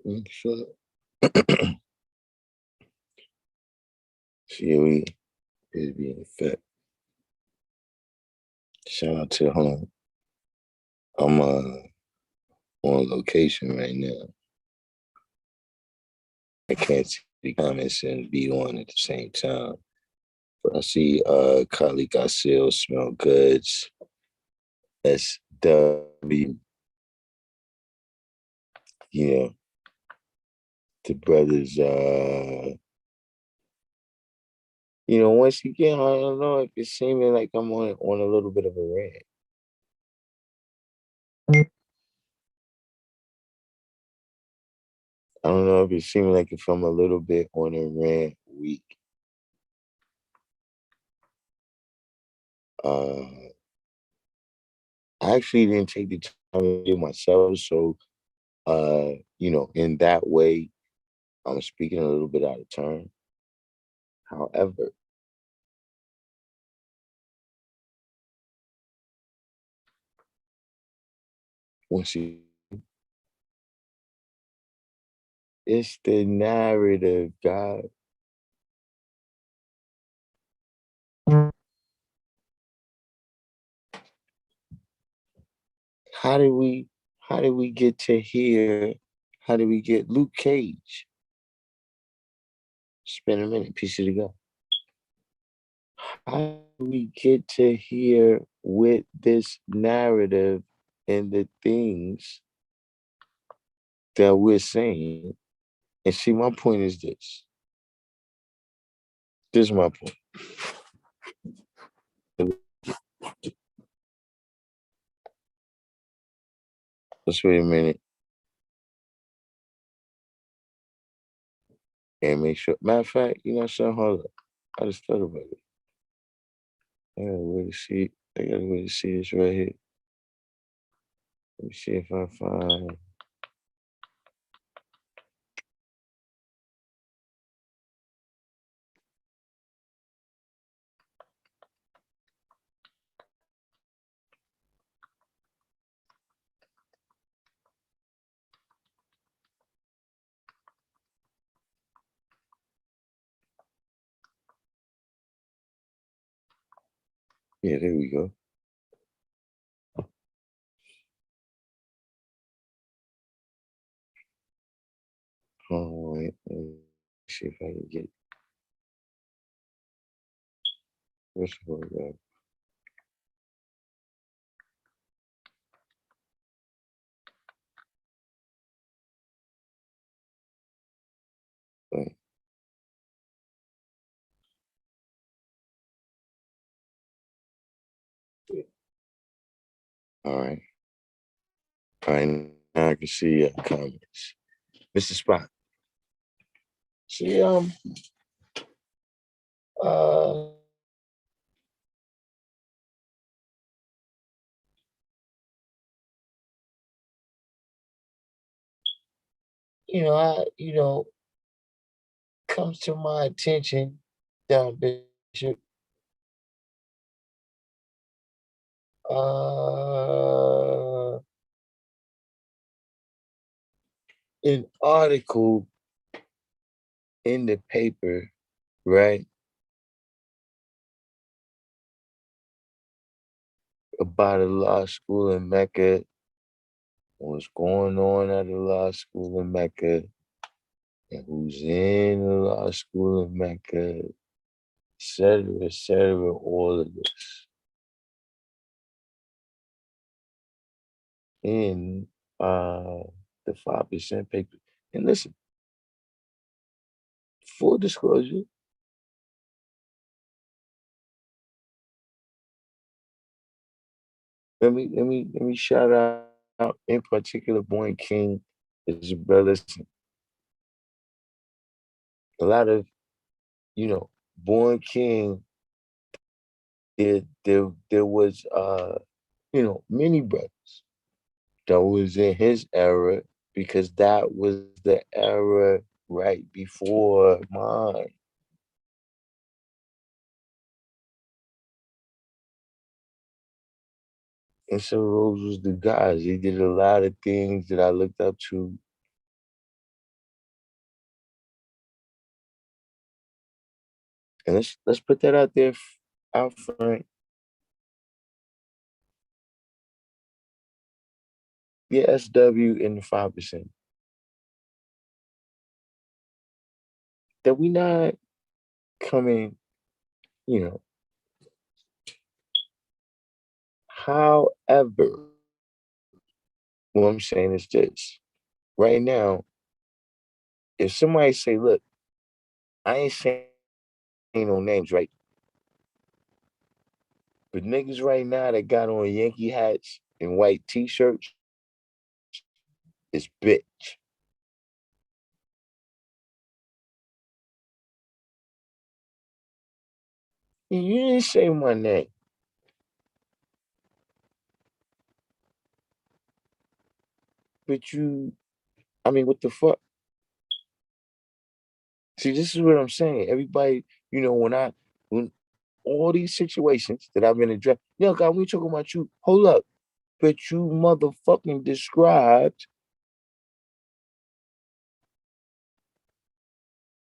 So, see, we is being effect. Shout out to home. I'm on location right now. I can't see the comments and be on at the same time. But I see Kali Gasil, Smell Goods, SW, you know, the brothers once again, I don't know if it's seeming like I'm on a little bit of a rant. I don't know if it's seeming like if I'm a little bit on a rant week. Uh I actually didn't take the time to do myself, so in that way, I'm speaking a little bit out of turn. However, once you it's the narrative, God. How did we how did we get to here? How did we get Luke Cage? Spend a minute, piece of the go. How did we get to here with this narrative and the things that we're saying? And see, my point is this. This is my point. Let's wait a minute and make sure. Matter of fact, something, hold up. I just thought about it. I gotta wait to see. I gotta wait to see this right here. Let me see if I find. Yeah, there we go. Oh, wait. Let me see if I can get. First of all, wait. All right. All right. Now I can see comments. Mr. Spot. See, uh, comes to my attention, down Bishop, uh, an article in the paper, right, about a law school in Mecca, what's going on at the law school in Mecca, and who's in the law school in Mecca, et cetera, all of this in the 5% paper. And listen, full disclosure, let me shout out in particular Born King is a brother. A lot of Born King. There was many brothers that was in his era because that was the era right before mine. And so those was the guys. They did a lot of things that I looked up to And let's put that out there out front. Yeah, SW in the 5%. That we not coming, you know. However, what I'm saying is this. Right now, if somebody say, look, I ain't saying no names, right? But niggas right now that got on Yankee hats and white t-shirts is bitch. You didn't say my name, but I mean, what the fuck? See, this is what I'm saying. Everybody, when all these situations that I've been addressed, God, we talking about you. Hold up, but you motherfucking described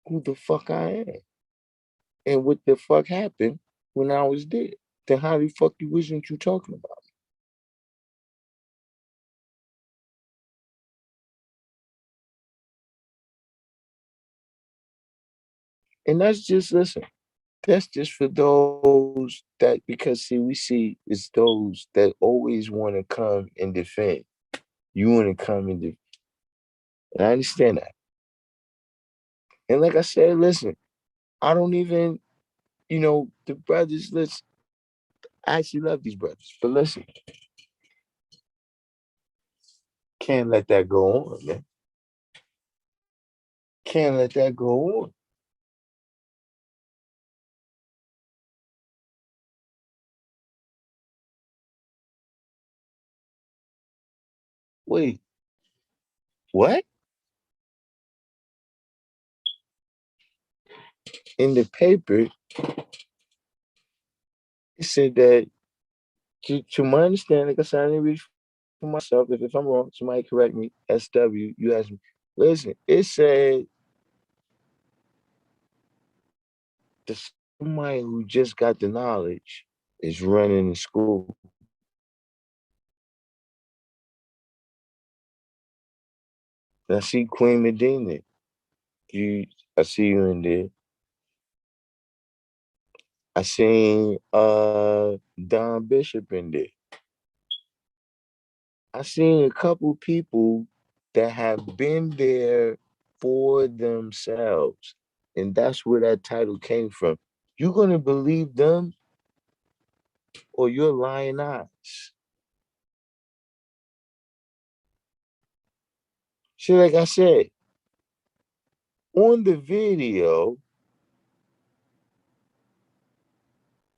who the fuck I am and what the fuck happened when I was there. Then how the fuck you wasn't you talking about? And that's just listen. That's just for those that because see we see it's those that always want to come and defend. You want to come and defend. And I understand that. And like I said, listen, I don't even, the brothers, listen, I actually love these brothers. But listen, can't let that go on, man. Can't let that go on. Wait, what? In the paper, it said that to my understanding, like I said, I didn't read for myself. If I'm wrong, somebody correct me. SW, you asked me. Listen, it said the somebody who just got the knowledge is running the school. And I see Queen Medina. You, I see you in there. I seen Don Bishop in there. I seen a couple people that have been there for themselves. And that's where that title came from. You gonna believe them or your lying eyes? So like I said, on the video,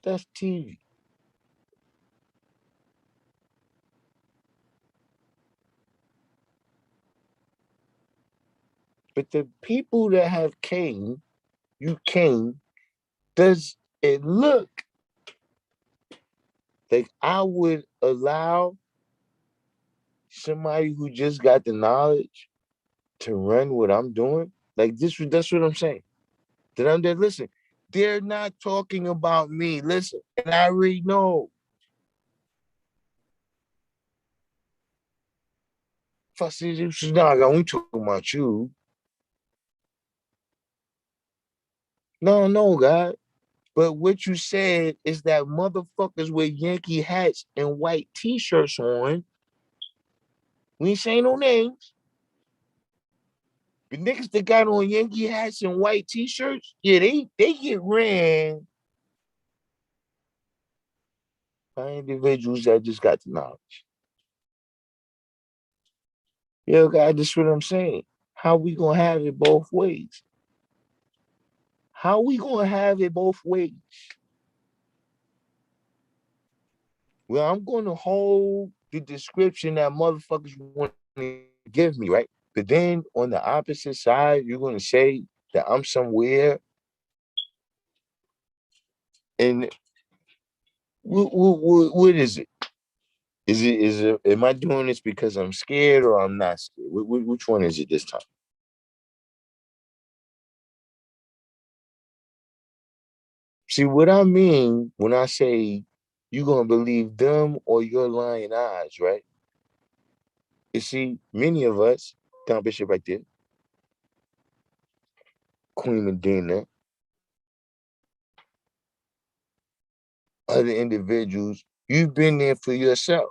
that's TV. But the people that have came, you came, does it look like I would allow somebody who just got the knowledge to run what I'm doing? Like this, that's what I'm saying. That I'm there. Listen, they're not talking about me. Listen, and I already know. If I see you, no, I got we talking about you. No, no, God. But what you said is that motherfuckers with Yankee hats and white t-shirts on. We ain't saying no names. The niggas that got on Yankee hats and white t-shirts, yeah, they get ran by individuals that just got the knowledge. Yo, God, this is what I'm saying. How we gonna have it both ways? How we gonna have it both ways? Well, I'm gonna hold the description that motherfuckers want to give me, right? But then on the opposite side, you're gonna say that I'm somewhere and what is it? Am I doing this because I'm scared or I'm not scared? Which one is it this time? See what I mean when I say you gonna believe them or your lying eyes, right? You see, many of us, Don Bishop right there, Queen Medina, other individuals, you've been there for yourself.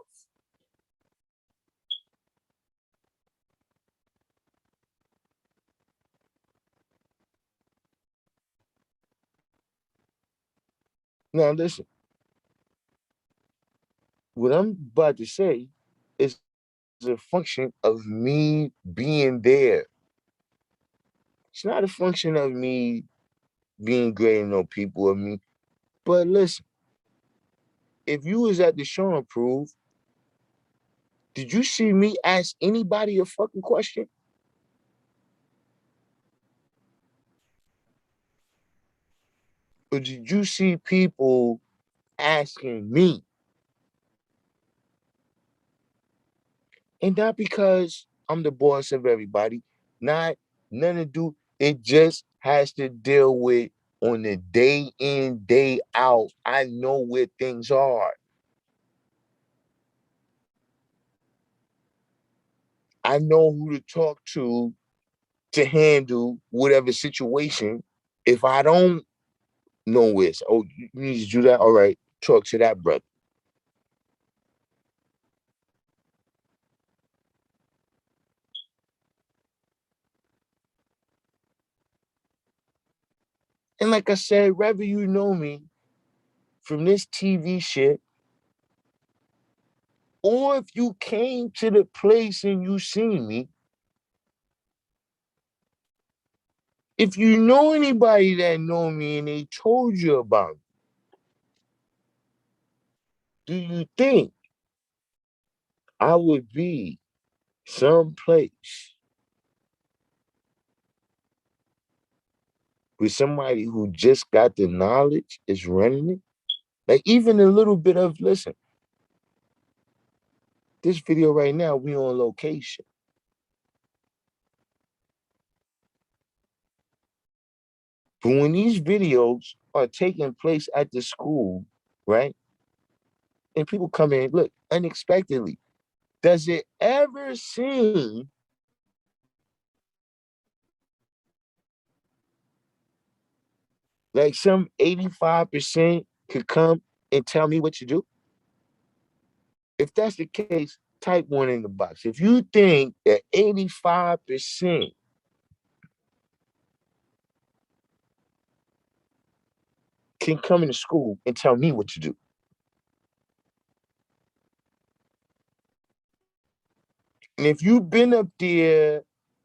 Now listen, what I'm about to say is a function of me being there. It's not a function of me being grading on people or me. But listen, if you was at the show and prove, did you see me ask anybody a fucking question? Or did you see people asking me? And not because I'm the boss of everybody, not none to do. It just has to deal with on the day in, day out. I know where things are. I know who to talk to handle whatever situation. If I don't know where it's, oh, you need to do that. All right, talk to that brother. And like I said, whether you know me from this TV shit, or if you came to the place and you seen me, if you know anybody that know me and they told you about me, do you think I would be someplace with somebody who just got the knowledge is running it? Like even a little bit of listen, this video right now, we on location. But when these videos are taking place at the school, right? And people come in, look, unexpectedly. Does it ever seem like some 85% could come and tell me what to do? If that's the case, type one in the box. If you think that 85% can come into school and tell me what to do. And if you've been up there,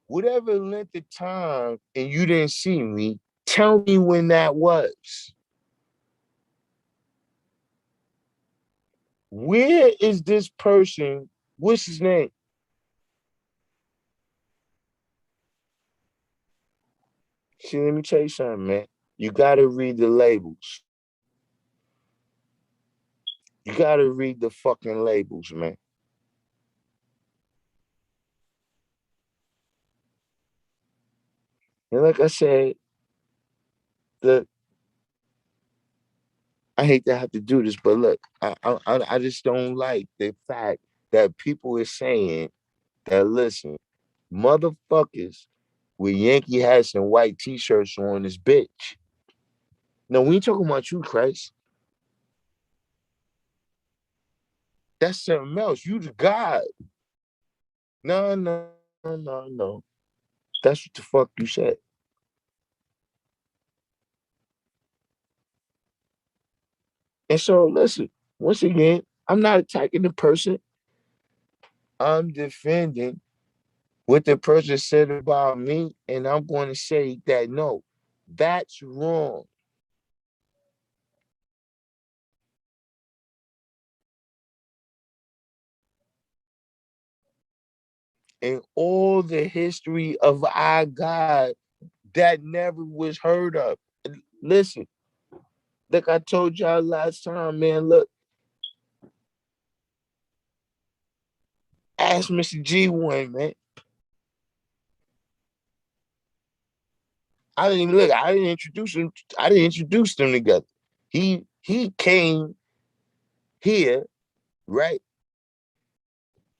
whatever length of time, and you didn't see me, tell me when that was. Where is this person? What's his name? See, let me tell you something, man. You gotta read the labels. You gotta read the fucking labels, man. And like I said, the I hate to have to do this, but look, I just don't like the fact that people are saying that listen, motherfuckers with Yankee hats and white t-shirts on this bitch. No, we ain't talking about you, Christ. That's something else. You the God. No, no, no, no, no. That's what the fuck you said. And so listen, once again, I'm not attacking the person. I'm defending what the person said about me, and I'm going to say that no, that's wrong. And all the history of our God that never was heard of. Listen, like I told y'all last time, man, look, ask Mr. G1, man. I didn't even look, I didn't introduce them together. He came here, right,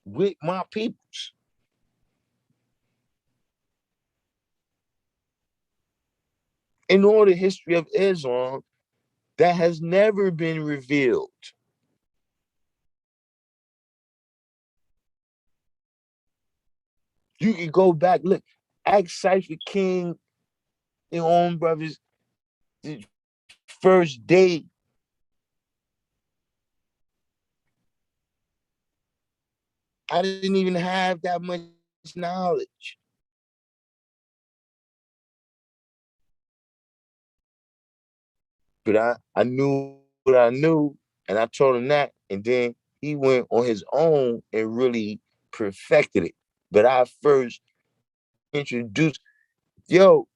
with my peoples. In all the history of Islam, that has never been revealed. You can go back, look, ask Cypher King and own brothers the first day. I didn't even have that much knowledge. But I knew what I knew, and I told him that, and then he went on his own and really perfected it. But I first introduced, yo,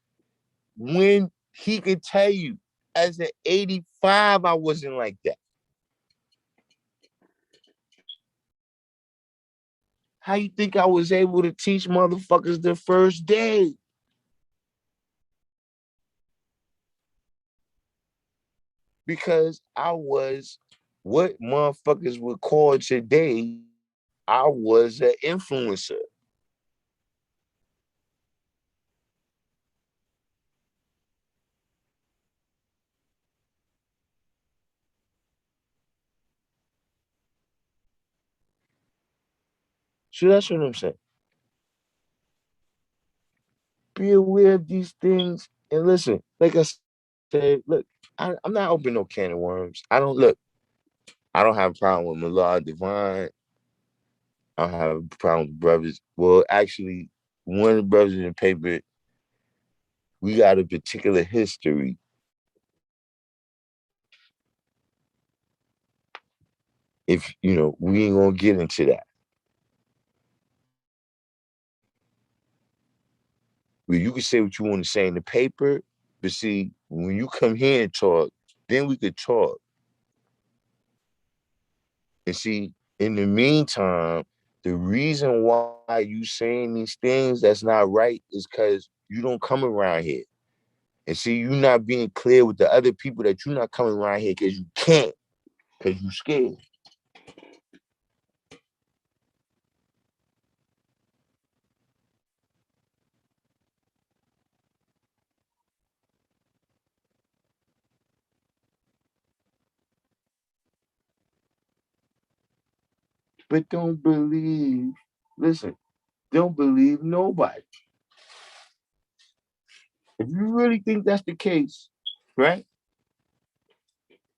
when he could tell you as an 85, I wasn't like that. How you think I was able to teach motherfuckers the first day? Because I was what motherfuckers would call today, I was an influencer. So that's what I'm saying. Be aware of these things and listen. Like I said, look, I'm not opening no can of worms. I don't look. I don't have a problem with Milad Divine. I don't have a problem with brothers. Well, actually, one of the brothers in the paper, we got a particular history. If you know, we ain't gonna get into that. Well, you can say what you want to say in the paper, but see, when you come here and talk, then we could talk. And see, in the meantime, the reason why you saying these things that's not right is because you don't come around here. And see, you not being clear with the other people that you're not coming around here because you can't, because you scared. But don't believe, listen, don't believe nobody. If you really think that's the case, right?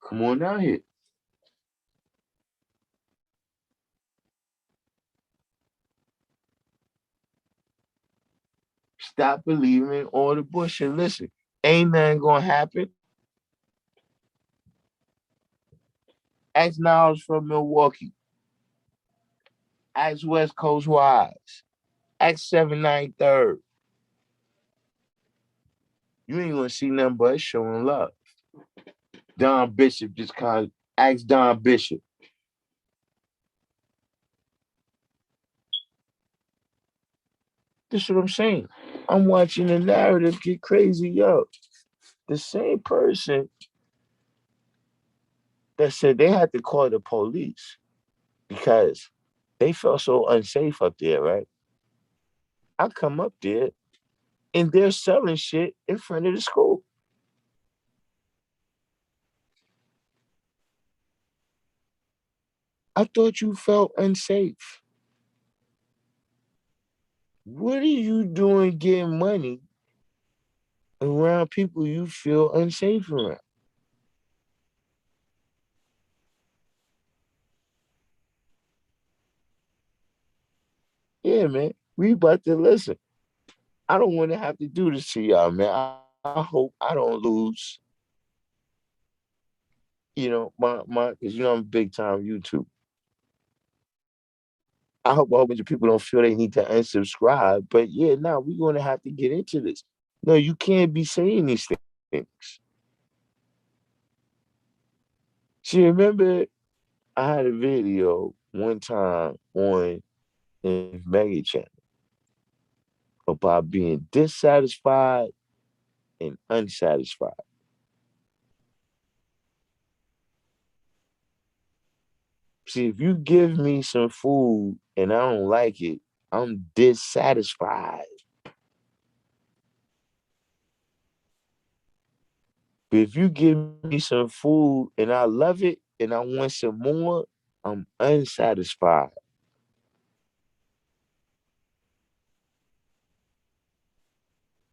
Come on down here. Stop believing in all the bullshit. Listen, ain't nothing gonna happen. Ask Niles from Milwaukee. Ask West Coast Wise. Ask 793rd. You ain't gonna see nothing but showing love. Don Bishop just kind of ask Don Bishop. This is what I'm saying. I'm watching the narrative get crazy, yo. The same person that said they had to call the police because they felt so unsafe up there, right? I come up there and they're selling shit in front of the school. I thought you felt unsafe. What are you doing getting money around people you feel unsafe around? Yeah, man. We about to listen. I don't want to have to do this to y'all, man. I hope I don't lose, my because I'm big time YouTube. I hope a whole bunch of people don't feel they need to unsubscribe. But yeah, now we're gonna have to get into this. No, you can't be saying these things. See, remember I had a video one time on Mega Channel about being dissatisfied and unsatisfied. See, if you give me some food and I don't like it, I'm dissatisfied. But if you give me some food and I love it and I want some more, I'm unsatisfied.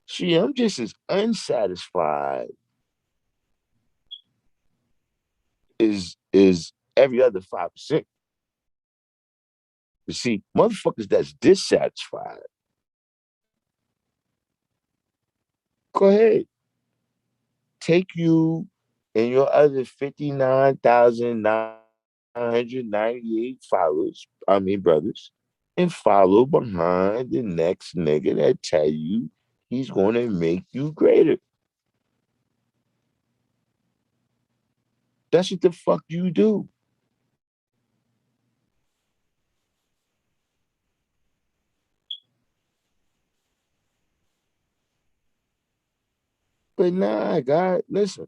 See, I'm just as unsatisfied as every other 5%. But see, motherfuckers that's dissatisfied, go ahead. Take you and your other 59,998 followers, I mean brothers, and follow behind the next nigga that tell you he's gonna make you greater. That's what the fuck you do. But nah, God, listen,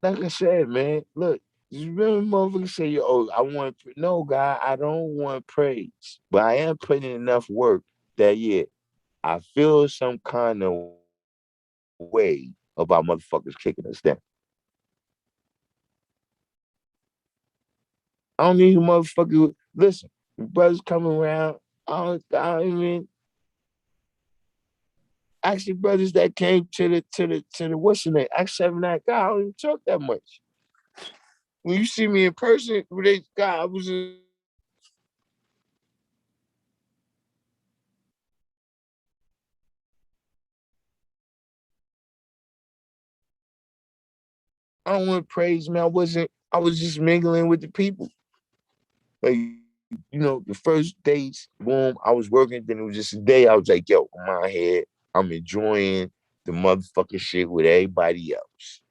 like I said, man, look, just remember motherfuckers say, oh, I want, no, God, I don't want praise, but I am putting in enough work that, yeah, I feel some kind of way about motherfuckers kicking us down. I don't need a motherfucker. Listen, brothers coming around. I don't even actually brothers that came to the what's the name? Act 7 that guy. I don't even talk that much. When you see me in person, when they God, I was I don't want praise, man. I wasn't. I was just mingling with the people. Like the first days, boom, I was working. Then it was just a day. I was like, yo, I'm out here. I'm enjoying the motherfucking shit with everybody else.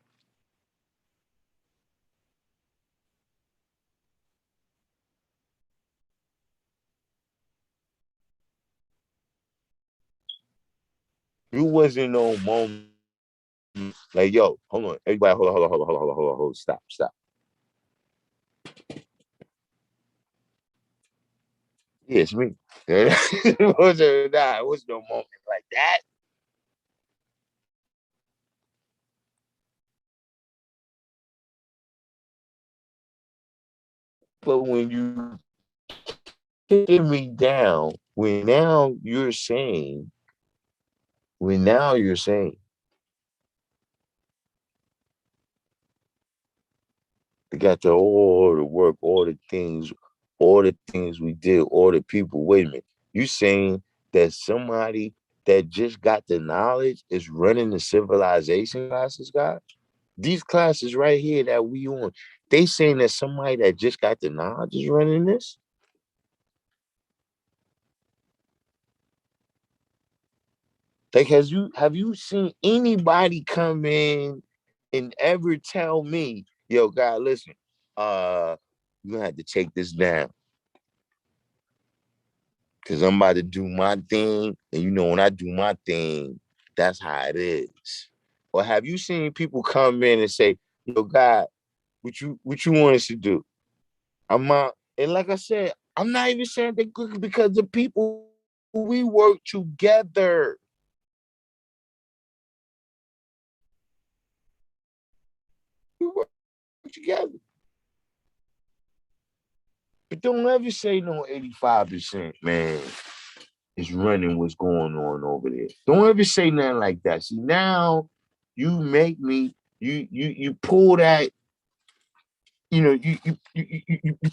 You wasn't no moment like, yo, hold on, everybody, hold on, stop. Yeah, it's me. It was no moment like that. But when you hit me down, when now you're saying, they got all the work, all the things we did, all the people. Wait a minute, you saying that somebody that just got the knowledge is running the civilization classes, guys? These classes right here that we on, they saying that somebody that just got the knowledge is running this. Like, have you seen anybody come in and ever tell me, yo, God, listen, you gonna have to take this down because I'm about to do my thing, and when I do my thing, that's how it is. Or have you seen people come in and say, yo, God, what you want us to do? I'm out. And like I said, I'm not even saying they good because the people we work together. We work together. But don't ever say no 85%, man, is running what's going on over there. Don't ever say nothing like that. See, now you make me, you pull that, you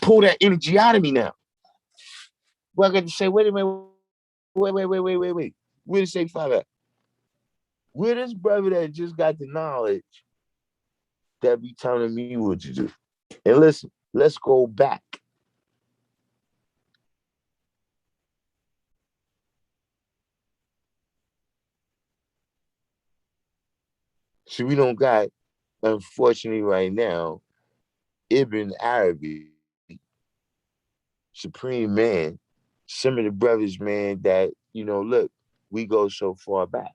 pull that energy out of me now. Well, I got to say, wait a minute, wait. Where the say five at? Where this brother that just got the knowledge that be telling me what to do? And listen, let's go back. See, we don't got, unfortunately, right now, Ibn Arabi, Supreme Man, some of the brothers, man, that, look, we go so far back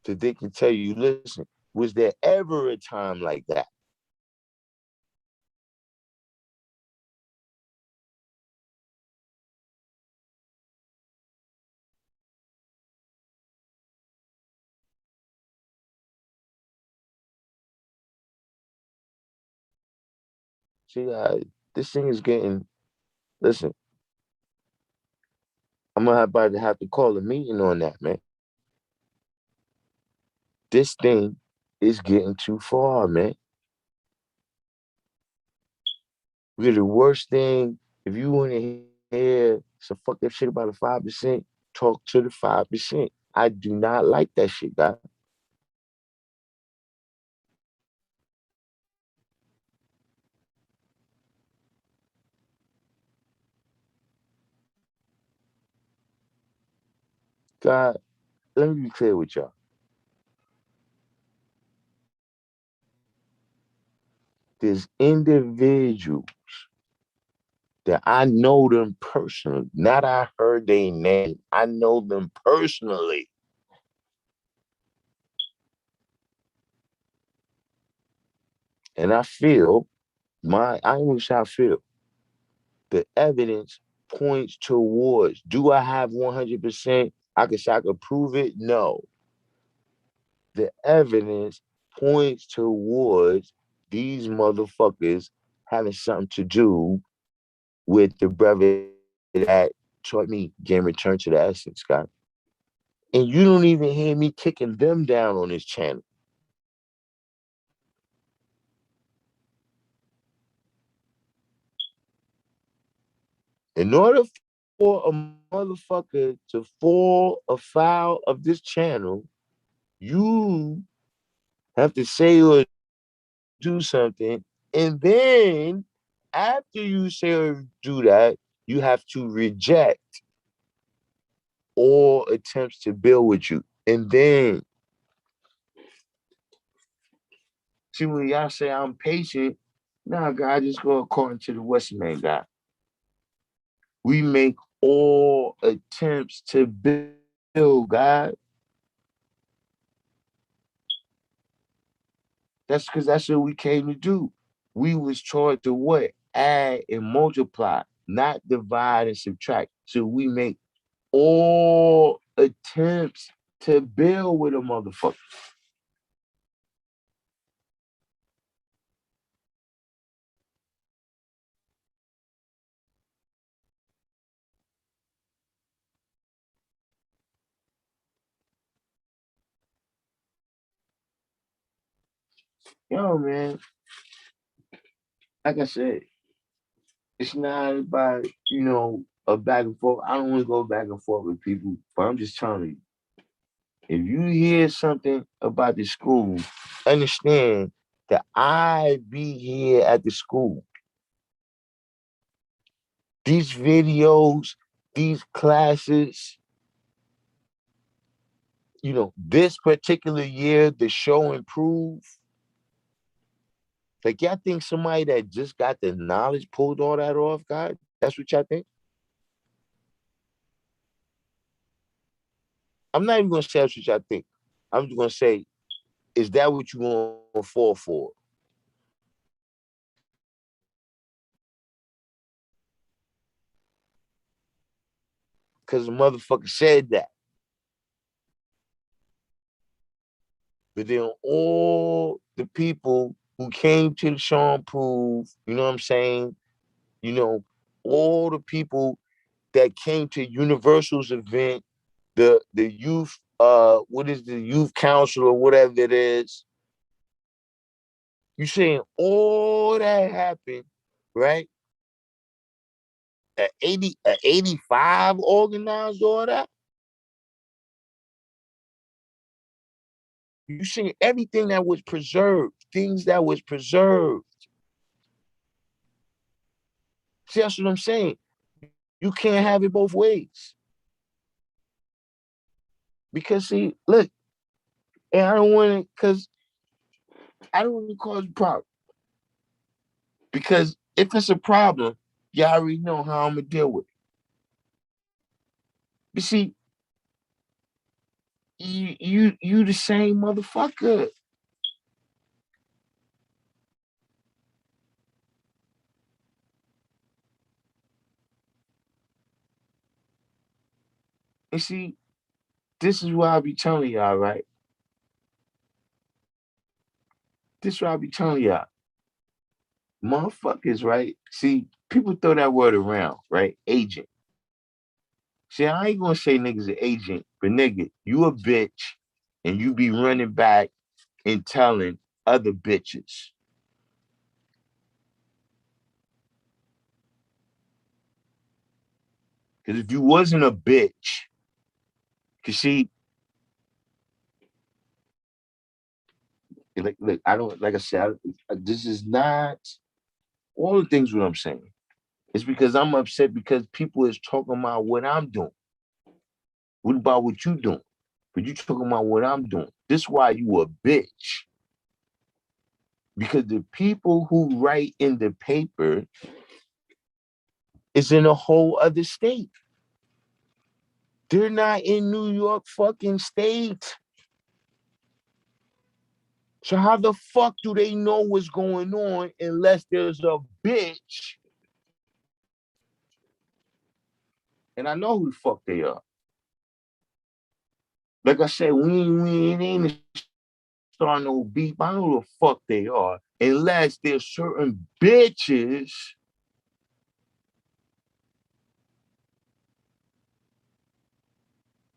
that they can tell you, listen, was there ever a time like that? See, this thing is getting. Listen, I'm gonna about to have to call a meeting on that, man. This thing is getting too far, man. We're the worst thing. If you want to hear some fucked up shit about the 5%, talk to the 5%. I do not like that shit, guy. God, let me be clear with y'all. There's individuals that I know them personally. Not I heard their name. I know them personally. And I feel I ain't gonna say I feel. The evidence points towards. Do I have 100%? I can say I could prove it. No, the evidence points towards these motherfuckers having something to do with the brother that taught me getting return to the essence, God. And you don't even hear me kicking them down on this channel. In order for a motherfucker to fall afoul of this channel, you have to say or do something. And then after you say or do that, you have to reject all attempts to build with you. And then, see, when y'all say I'm patient, nah, God, I just go according to the Western man, God. We make all attempts to build, God. That's because that's what we came to do. We was taught to what? Add and multiply, not divide and subtract. So we make all attempts to build with a motherfucker. Yo, man, like I said, it's not about, a back and forth. I don't want to go back and forth with people, but I'm just telling you, if you hear something about the school, understand that I be here at the school. These videos, these classes, this particular year, the show improved. Like, y'all think somebody that just got the knowledge pulled all that off, God? That's what y'all think? I'm not even gonna say that's what y'all think. I'm just gonna say, is that what you gonna fall for? Because the motherfucker said that. But then all the people who came to the show and prove, you know what I'm saying? You know, all the people that came to Universal's event, the youth, what is the youth council or whatever it is, you saying all that happened, right? At 85 organized all that. You seeing everything that was preserved, things that was preserved. See, that's what I'm saying. You can't have it both ways. Because see, look, and I don't want to, because I don't want to cause a problem. Because if it's a problem, y'all already know how I'm gonna deal with it. But see, you the same motherfucker. And see, this is what I be telling y'all, right? This is what I be telling y'all. Motherfuckers, right? See, people throw that word around, right? Agent. See, I ain't gonna say niggas an agent, but nigga, you a bitch and you be running back and telling other bitches. Because if you wasn't a bitch, cause see, like I don't like I said, this is not all the things what I'm saying. It's because I'm upset because people is talking about what I'm doing. What about what you doing? But you talking about what I'm doing. This why you a bitch. Because the people who write in the paper is in a whole other state. They're not in New York fucking state. So how the fuck do they know what's going on unless there's a bitch? And I know who the fuck they are. Like I said, we ain't starting no beef. I know who the fuck they are. Unless there's certain bitches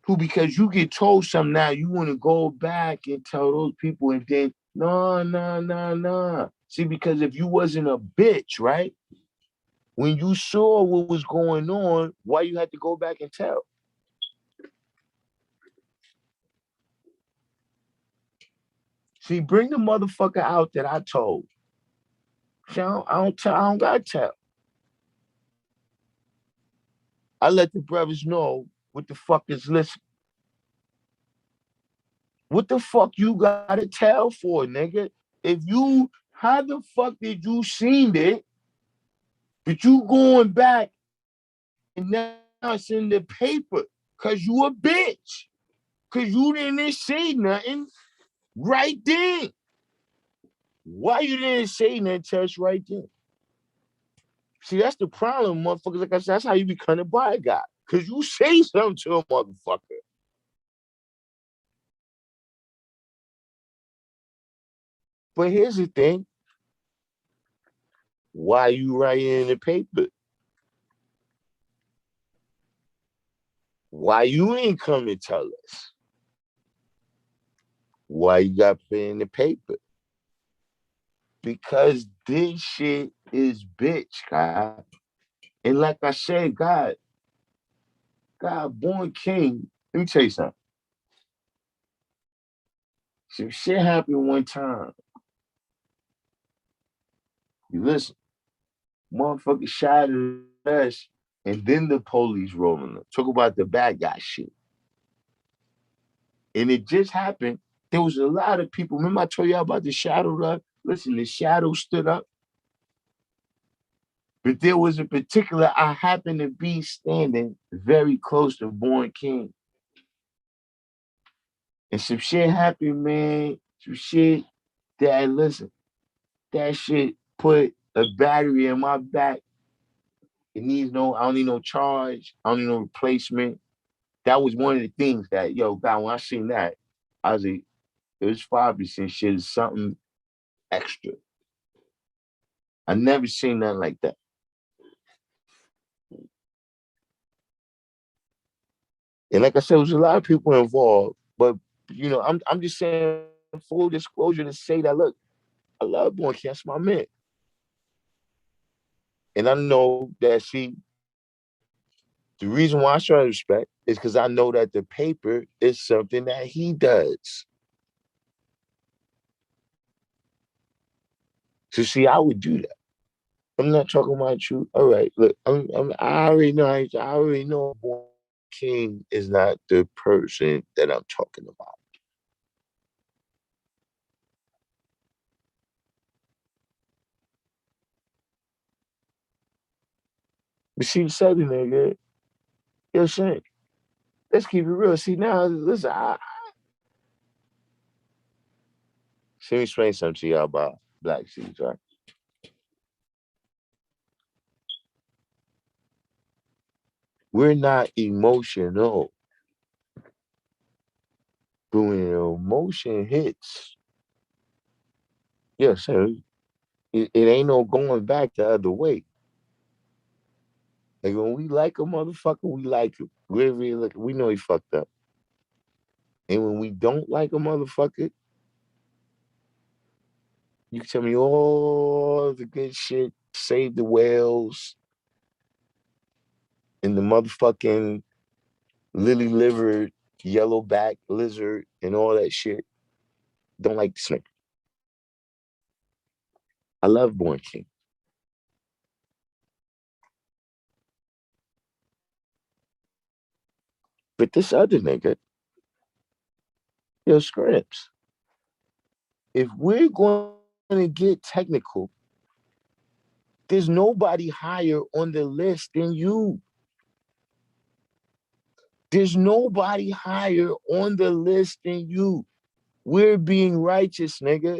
who, because you get told something now, you want to go back and tell those people and then, no, no, no, no. See, because if you wasn't a bitch, right? When you saw what was going on, why you had to go back and tell? See, bring the motherfucker out that I told. See, I don't tell. I don't gotta tell. I let the brothers know what the fuck is listening. What the fuck you gotta tell for, nigga? If you, how the fuck did you seen it, but you going back and now it's in the paper? Cause you a bitch. Cause you didn't say nothing right then. Why you didn't say nothing to us right then? See, that's the problem, motherfuckers. Like I said, that's how you become a bad guy. Cause you say something to a motherfucker. But here's the thing. Why you writing in the paper? Why you ain't come and tell us? Why you got put in the paper? Because this shit is bitch, God. And like I said, God, born king. Let me tell you something. Some shit happened one time. You listen, motherfucker shot at us, and then the police rolling up. Talk about the bad guy shit. And it just happened. There was a lot of people. Remember I told you about the shadow up? Listen, the shadow stood up. But there was a particular, I happened to be standing very close to Born King. And some shit happened, man. Some shit that, listen, that shit put a battery in my back. It needs no, I don't need no charge. I don't need no replacement. That was one of the things that, yo, God, when I seen that, I was like, it was 5% shit, is something extra. I never seen nothing like that. And like I said, there was a lot of people involved, but I'm just saying full disclosure to say that look, I love Born King, that's my man. And I know that the reason why I show respect is because I know that the paper is something that he does. So see, I would do that. I'm not talking about you. All right, look, I already know. I already know. Born King is not the person that I'm talking about. But see, Southern nigga, yo, Shank, let's keep it real. See, now, listen, let me explain something to y'all about Black Seeds, right? We're not emotional, but when emotion hits, yeah, sir. It ain't no going back the other way. Like when we like a motherfucker, we like him. We know he fucked up. And when we don't like a motherfucker, you can tell me all the good shit, save the whales and the motherfucking lily livered yellowback lizard and all that shit. Don't like the snake. I love Born King. But this other nigga, Scripps, if we're going to get technical, there's nobody higher on the list than you. There's nobody higher on the list than you. We're being righteous, nigga.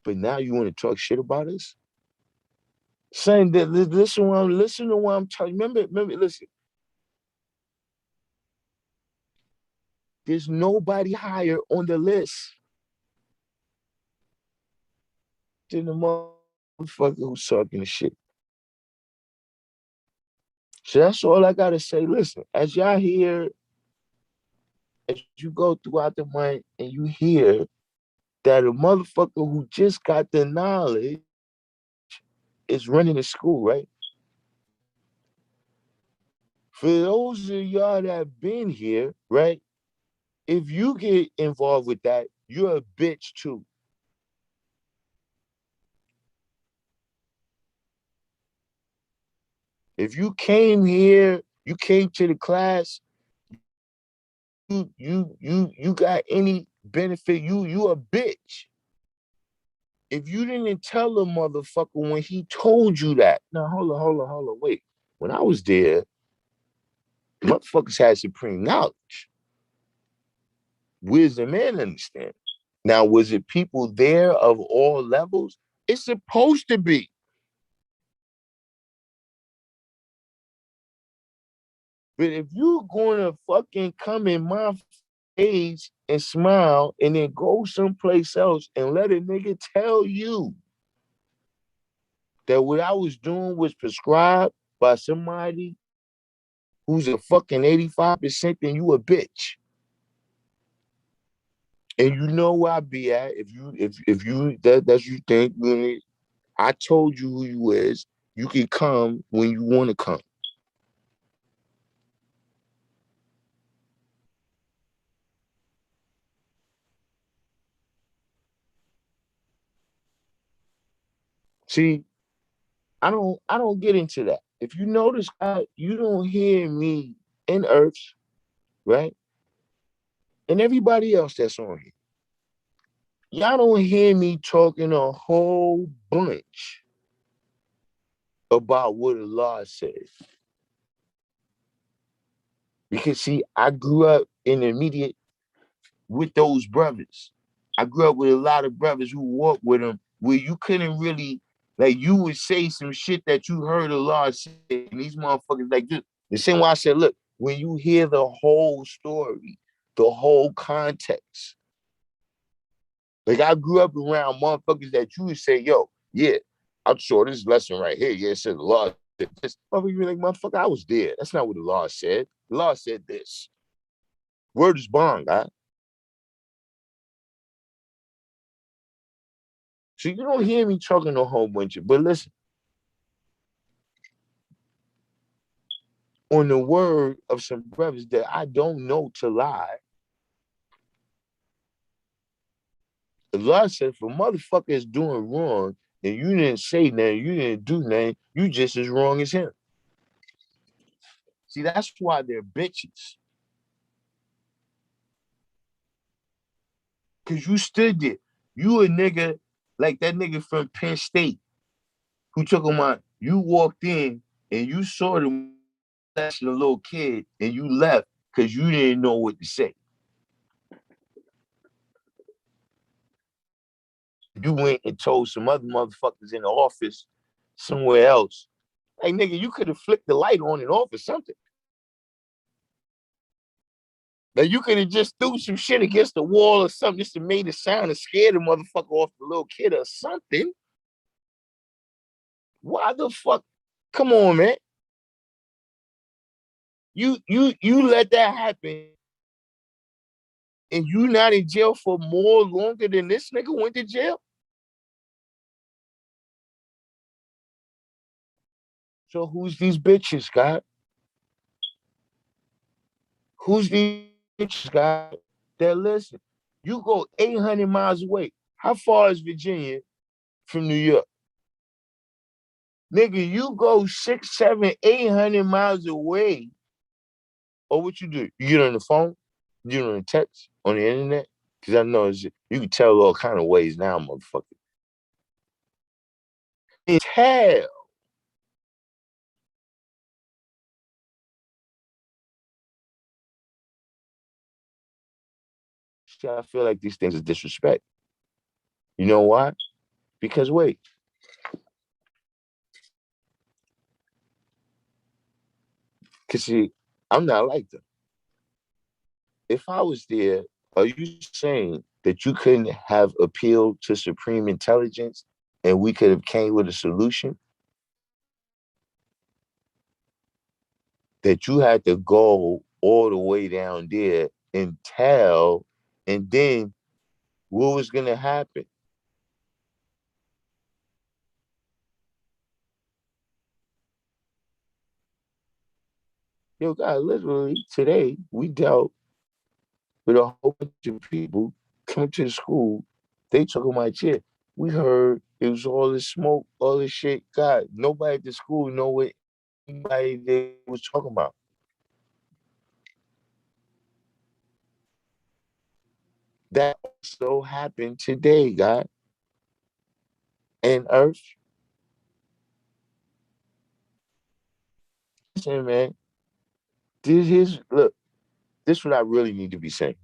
But now you want to talk shit about us? Saying that listen to what I'm telling you. Remember, listen, there's nobody higher on the list than the motherfucker who's talking the shit. So that's all I gotta say. Listen, as y'all hear, as you go throughout the month and you hear that a motherfucker who just got the knowledge is running the school, right? For those of y'all that have been here, right? If you get involved with that, you're a bitch too. If you came here, you came to the class, you got any benefit, you a bitch. If you didn't tell a motherfucker when he told you that, now hold on, wait. When I was there, motherfuckers had supreme knowledge, wisdom, and understanding. Now, was it people there of all levels? It's supposed to be. But if you're gonna fucking come in my face and smile and then go someplace else and let a nigga tell you that what I was doing was prescribed by somebody who's a fucking 85%, then you a bitch. And you know where I be at. If you that's you think really, I told you who you is, you can come when you want to come. See, I don't get into that. If you notice, you don't hear me in Earths, right? And everybody else that's on here. Y'all don't hear me talking a whole bunch about what Allah says. Because see, I grew up in the immediate with those brothers. I grew up with a lot of brothers who walked with them where you couldn't really, like, you would say some shit that you heard Allah say, and these motherfuckers, like, this. The same way I said, look, when you hear the whole story, the whole context, like, I grew up around motherfuckers that you would say, yo, yeah, I saw this lesson right here. Yeah, it said Allah said this. Motherfucker, you like, motherfucker, I was there. That's not what the law said. The law said this. Word is bond, guy. So you don't hear me talking a whole bunch of, but listen, on the word of some brothers that I don't know to lie, Allah said, if a motherfucker is doing wrong and you didn't say nothing, you didn't do nothing, you just as wrong as him. See, that's why they're bitches. Because you stood there. You a nigga like that nigga from Penn State who took him out. You walked in and you saw them flashing a little kid and you left because you didn't know what to say. You went and told some other motherfuckers in the office somewhere else. Hey, nigga, you could have flicked the light on and off or something. Now you could have just threw some shit against the wall or something just to make a sound and scare the motherfucker off the little kid or something. Why the fuck? Come on, man. You let that happen and you not in jail for more longer than this nigga went to jail? So who's these bitches, God? Who's these bitches, God? That listen. You go 800 miles away. How far is Virginia from New York? Nigga, you go 6, 7, 800 miles away. Or what you do? You get on the phone? You get on the text? On the internet? Because I know you can tell all kind of ways now, motherfucker. It's hell. See, I feel like these things are disrespect. You know why? Because wait, because see, I'm not like them. If I was there, are you saying that you couldn't have appealed to supreme intelligence and we could have came with a solution? That you had to go all the way down there and tell, and then what was gonna happen? Yo, God, literally today we dealt with a whole bunch of people coming to the school. They took on my chair. We heard it was all this smoke, all this shit. God, nobody at the school know what anybody they was talking about. That also happened today, God. And Earth, listen, man, this is look, this is what I really need to be saying.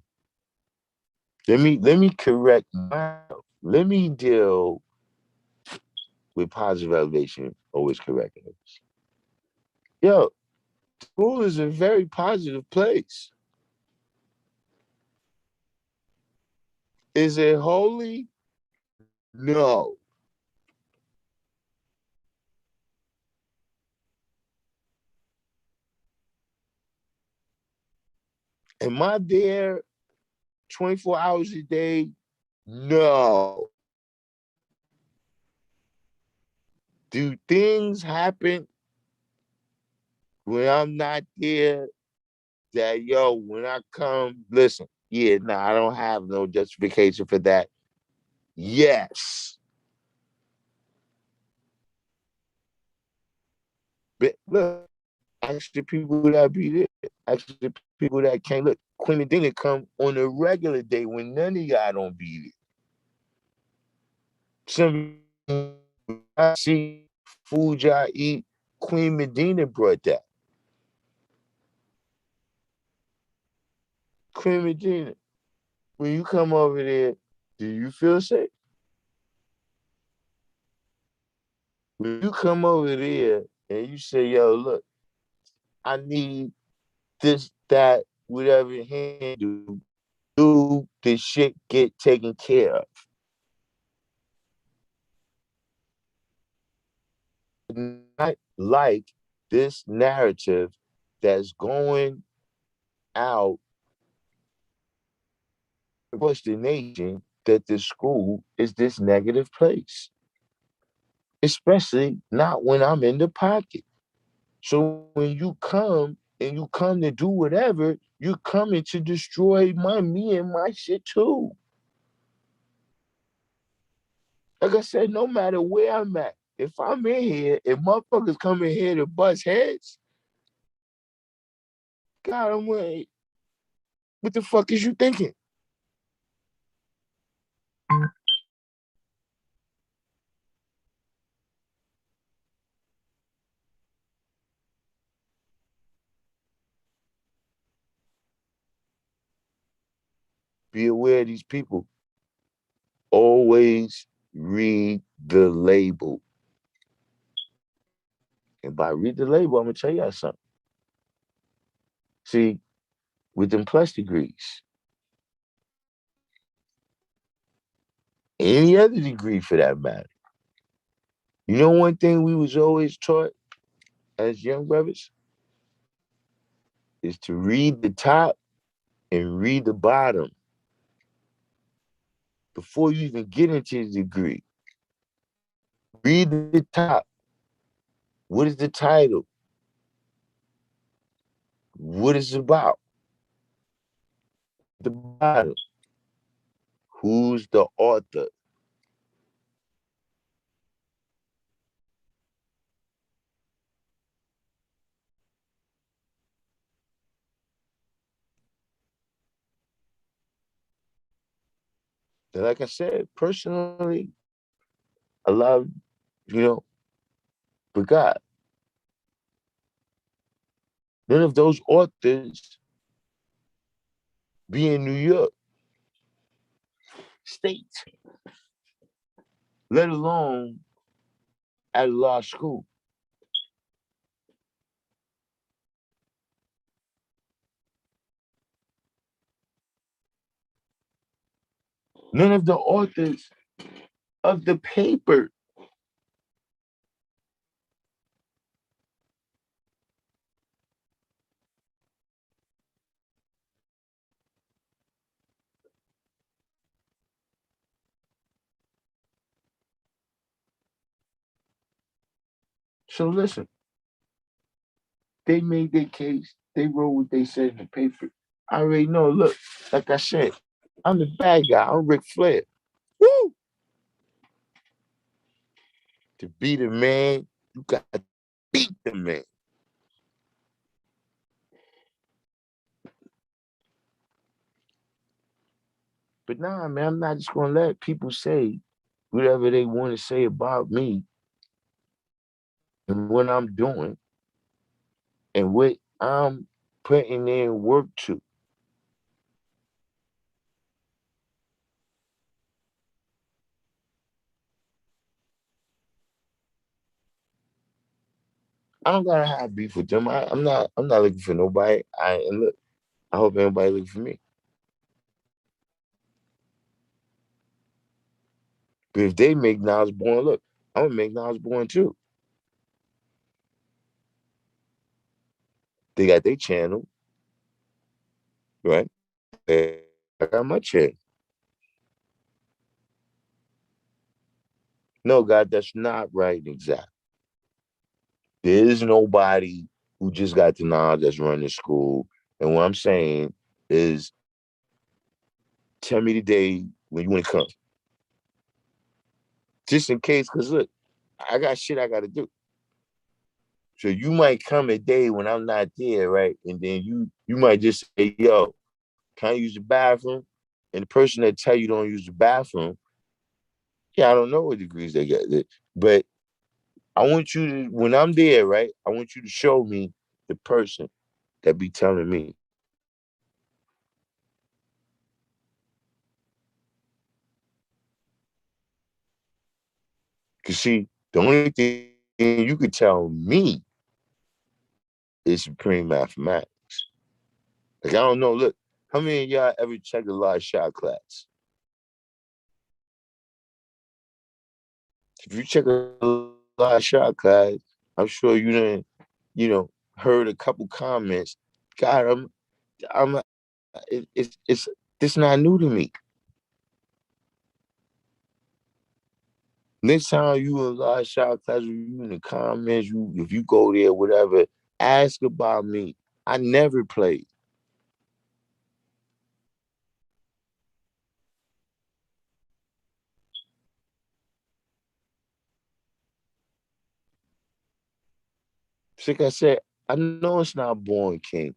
Let me correct myself. Let me deal with positive elevation, always correcting it. Yo, school is a very positive place. Is it holy? No. Am I there 24 hours a day? No. Do things happen when I'm not there that, yo, when I come, listen, yeah, nah, I don't have no justification for that. Yes. But look, ask the people that be there. Ask the people that can't look. Queen Medina come on a regular day when none of y'all don't be there. Some I see food y'all eat. Queen Medina brought that. Queen Medina, when you come over there, do you feel safe? When you come over there and you say, yo, look, I need this, that, whatever hand do this shit get taken care of. Not like this narrative that's going out across the nation that the school is this negative place, especially not when I'm in the pocket. So when you come and you come to do whatever, you're coming to destroy me and my shit too. Like I said, no matter where I'm at, if I'm in here, if motherfuckers come in here to bust heads, God, I'm like, what the fuck is you thinking? Be aware of these people. Always read the label. And by read the label, I'm gonna tell y'all something. See, with them plus degrees. Any other degree for that matter. You know one thing we was always taught as young brothers is to read the top and read the bottom before you even get into the degree. Read the top. What is the title? What is it about? The bottom. Who's the author? And like I said, personally, I love, you know, but God, none of those authors be in New York State, let alone at a law school. None of the authors of the paper. So listen, they made their case. They wrote what they said in the paper. I already know. Look, like I said, I'm the bad guy. I'm Ric Flair. Woo! To be the man, you got to beat the man. But nah, man, I'm not just gonna let people say whatever they want to say about me and what I'm doing and what I'm putting in work to. I don't gotta have beef with them. I'm not looking for nobody. And look, I hope everybody looking for me. But if they make Nas born, look, I'm gonna make Nas born too. They got their channel, right? I got my channel. No, God, that's not right. Exactly. There is nobody who just got the knowledge that's running school. And what I'm saying is, tell me the day when you want to come, just in case. Cause look, I got shit I got to do. So you might come a day when I'm not there, right? And then you might just say, "Yo, can I use the bathroom?" And the person that tell you don't use the bathroom, yeah, I don't know what degrees they got, but I want you to, when I'm there, right? I want you to show me the person that be telling me. Cause see, the only thing you could tell me is supreme mathematics. Like I don't know. Look, how many of y'all ever checked a lot of shot class? If you check a lot of shot class, I'm sure you didn't, heard a couple comments. God, I'm, it's this not new to me. Next time you in a lot of shot class, you in the comments, you if you go there, whatever, ask about me. I never played. Like I said, I know it's not Born King.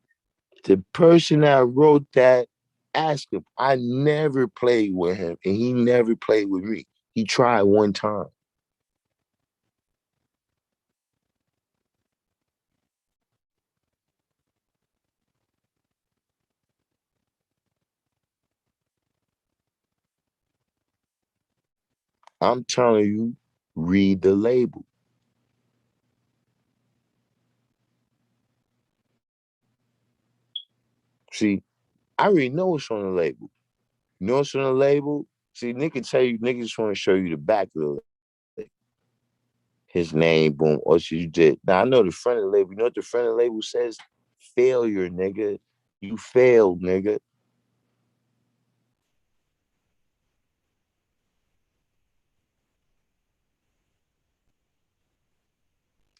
The person that wrote that, ask him. I never played with him, and he never played with me. He tried one time. I'm telling you, read the label. See, I already know what's on the label. You know what's on the label? See, Nick can tell you, niggas just want to show you the back of the label. His name, boom, or shit you did. Now I know the front of the label. You know what the front of the label says? Failure, nigga. You failed, nigga.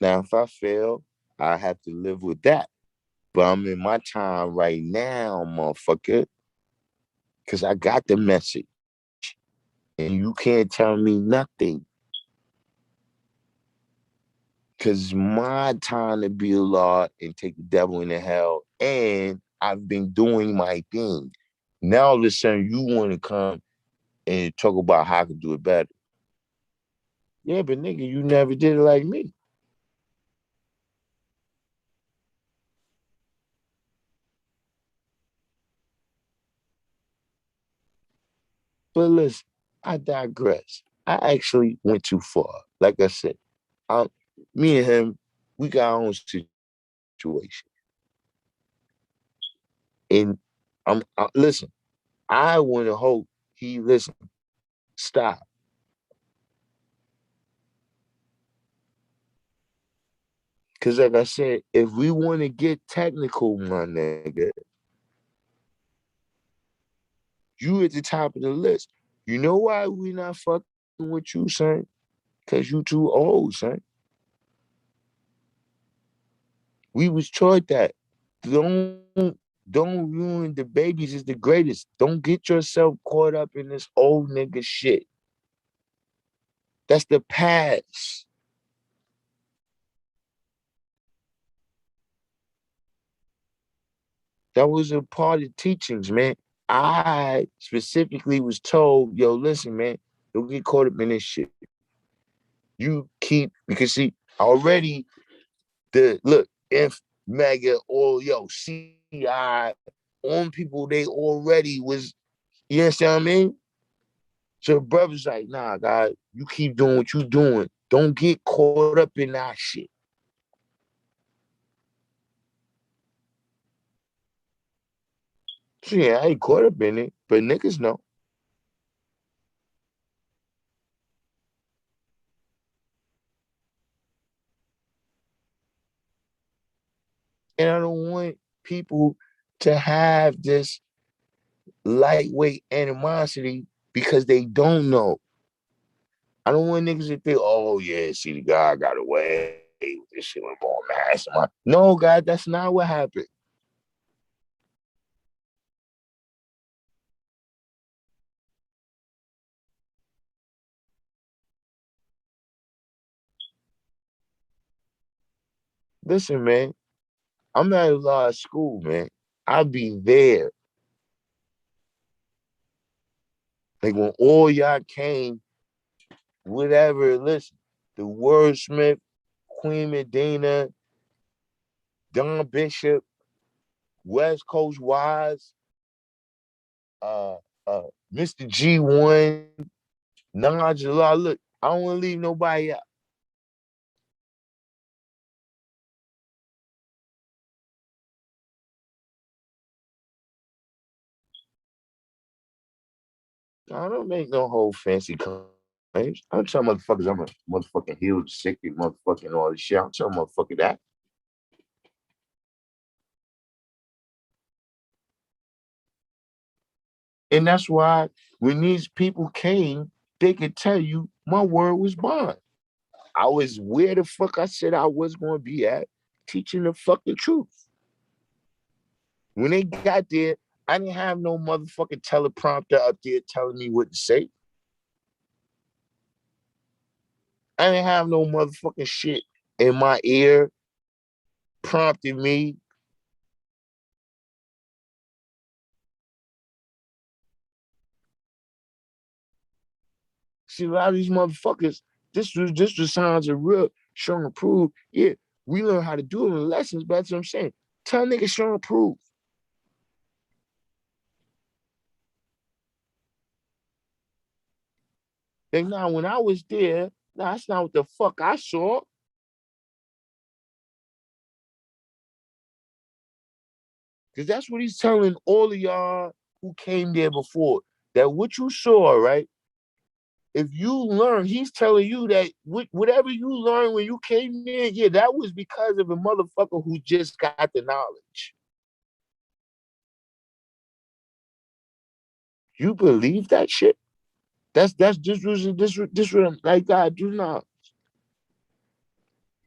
Now if I fail, I have to live with that. But I'm in my time right now, motherfucker, because I got the message. And you can't tell me nothing. Because it's my time to be a law and take the devil into hell. And I've been doing my thing. Now all of a sudden you want to come and talk about how I can do it better. Yeah, but nigga, you never did it like me. But listen, I digress. I actually went too far. Like I said, I, me and him, we got our own situation. And listen, I want to hope he listen, stop. Because like I said, if we want to get technical, my nigga, you at the top of the list. You know why we not fucking with you, son? Because you too old, son. We was taught that. Don't don't ruin the babies is the greatest. Don't get yourself caught up in this old nigga shit. That's the past. That was a part of teachings, man. I specifically was told, yo, listen, man, don't get caught up in this shit. You keep because see already the look if mega or yo CI on people they already was you understand what I mean? So brother's like, nah, God, you keep doing what you doing. Don't get caught up in that shit. So yeah, I ain't caught up in it, but niggas know. And I don't want people to have this lightweight animosity because they don't know. I don't want niggas to think, oh yeah, see the guy got away with this shit with ball mastermind. No, God, that's not what happened. Listen, man, I'm at a lot of school, man. I'll be there. Like when all y'all came, whatever, listen, the wordsmith, Queen Medina, Don Bishop, West Coast Wise, uh, uh, Mr. G1, Nigel. Look, I don't want to leave nobody out. I don't make no whole fancy claims. I'm telling motherfuckers I'm a motherfucking healed, sick, motherfucking all this shit. I'm telling motherfucker that. And that's why when these people came, they could tell you my word was bond. I was where the fuck I said I was going to be at, teaching the fucking truth. When they got there, I didn't have no motherfucking teleprompter up there telling me what to say. I didn't have no motherfucking shit in my ear prompting me. See, a lot of these motherfuckers, this was signs of real show and prove. Yeah, we learn how to do it in the lessons, but that's what I'm saying. Tell niggas show and prove. And now when I was there, nah, that's not what the fuck I saw. Because that's what he's telling all of y'all who came there before. That what you saw, right? If you learn, he's telling you that whatever you learned when you came in, yeah, that was because of a motherfucker who just got the knowledge. You believe that shit? That's this what I'm like. God, do not.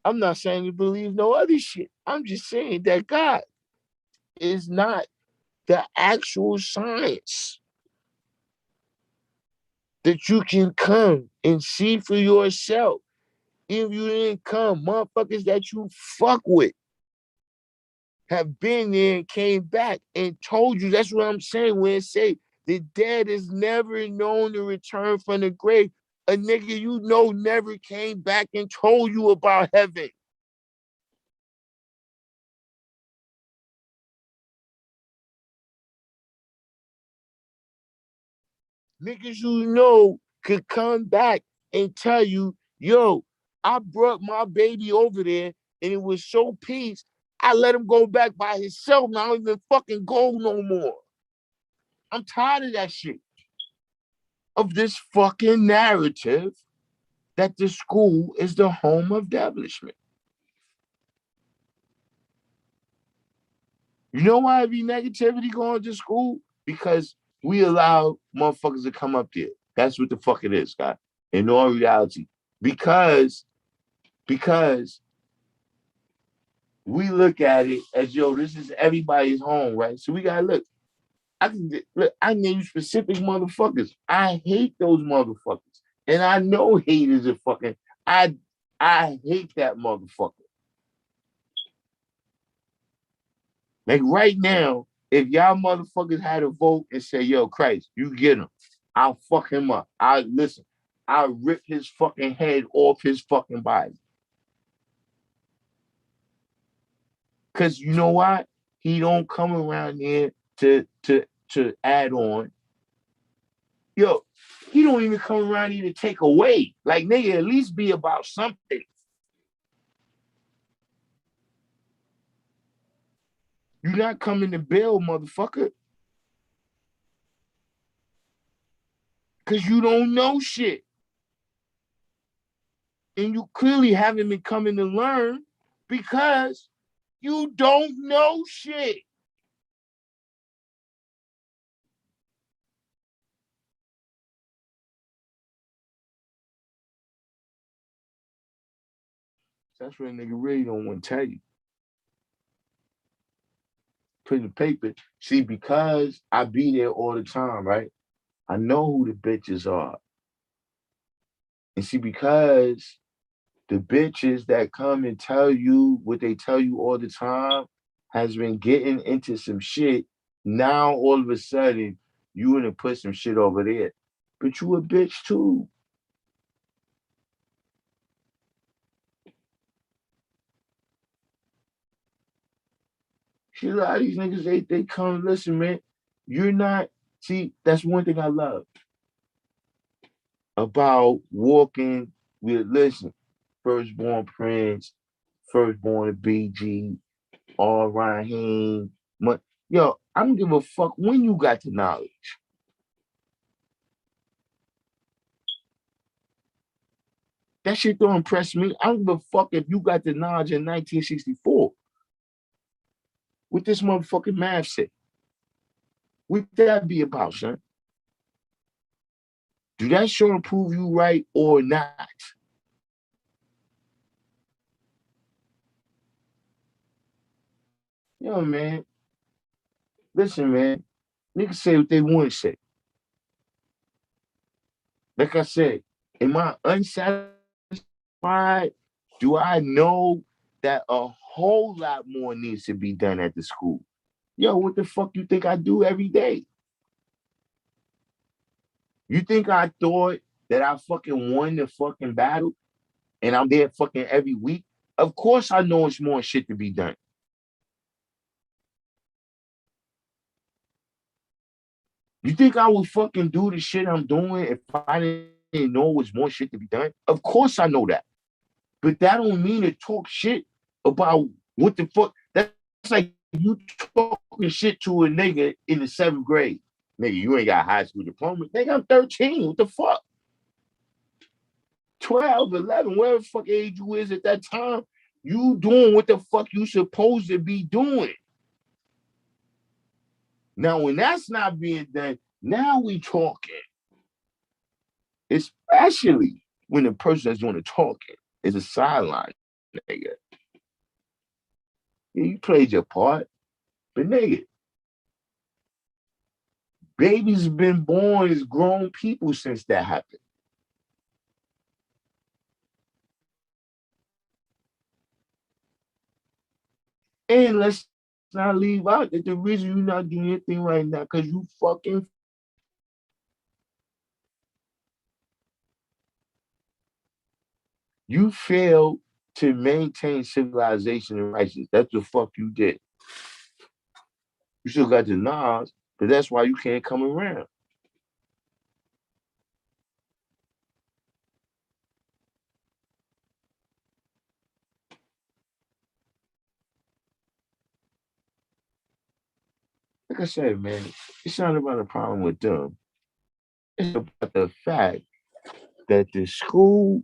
I'm not saying to believe no other shit. I'm just saying that God is not the actual science that you can come and see for yourself. If you didn't come, motherfuckers that you fuck with have been there and came back and told you. That's what I'm saying when it say the dead is never known to return from the grave. A nigga you know never came back and told you about heaven. Niggas you know could come back and tell you, yo, I brought my baby over there and it was so peace. I let him go back by himself. Now I don't even fucking go no more. I'm tired of that shit. Of this fucking narrative that the school is the home of establishment. You know why it be negativity going to school? Because we allow motherfuckers to come up there. That's what the fuck it is, guy. In all reality. Because we look at it as, yo, this is everybody's home, right? So we gotta look. I name specific motherfuckers. I hate those motherfuckers. And I know hate is a fucking I I hate that motherfucker. Like right now, if y'all motherfuckers had a vote and say, yo, Christ, you get him, I'll fuck him up. I'll rip his fucking head off his fucking body. Cause you know what? He don't come around here to add on. Yo, he don't even come around here to take away. Like nigga, at least be about something. You're not coming to build, motherfucker. Cause you don't know shit. And you clearly haven't been coming to learn because you don't know shit. That's what a nigga really don't want to tell you. Put in the paper. See, because I be there all the time, right? I know who the bitches are. And see, because the bitches that come and tell you what they tell you all the time has been getting into some shit. Now all of a sudden you want to put some shit over there. But you a bitch too. See, a lot of these niggas, they come, listen, man. You're not, see, that's one thing I love about walking with, listen, firstborn Prince, firstborn of BG, all Raheem. Yo, I don't give a fuck when you got the knowledge. That shit don't impress me. I don't give a fuck if you got the knowledge in 1964. What this motherfucking math say? What that be about, son? Do that show and prove you right or not? Yo, man, listen, man. Niggas say what they want to say. Like I said, am I unsatisfied? Do I know that a whole lot more needs to be done at the school? Yo, what the fuck you think I do every day? You think I thought that I fucking won the fucking battle and I'm there fucking every week? Of course I know it's more shit to be done. You think I would fucking do the shit I'm doing if I didn't know it was more shit to be done? Of course I know that. But that don't mean to talk shit about what the fuck. That's like You talking shit to a nigga in the 7th grade. Nigga, you ain't got a high school diploma. Nigga, I'm 13. What the fuck? 12, 11, whatever the fuck age you is at that time, you doing what the fuck you supposed to be doing. Now, when that's not being done, now we talking. Especially when the person that's doing the talking is a sideline nigga. Yeah, you played your part, but nigga, babies been born as grown people since that happened. And let's not leave out that the reason you're not doing anything right now because you fucking you failed to maintain civilization and righteousness. That's the fuck you did. You still got the knowledge, but that's why you can't come around. Like I said, man, it's not about a problem with them. It's about the fact that the school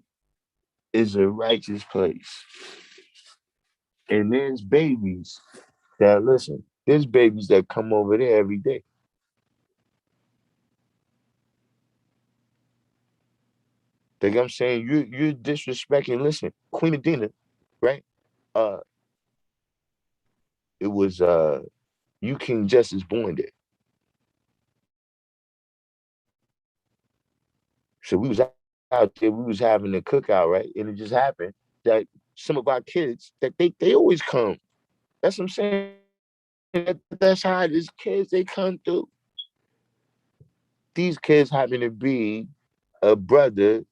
is a righteous place. And there's babies that listen, there's babies that come over there every day. Like I'm saying, you're disrespecting. Listen, Queen Medina, right? Uh, it was you King Justice born there. So we was out there, we was having a cookout, right? And it just happened that some of our kids that they always come. That's what I'm saying. That's how these kids they come through. These kids happen to be a brother.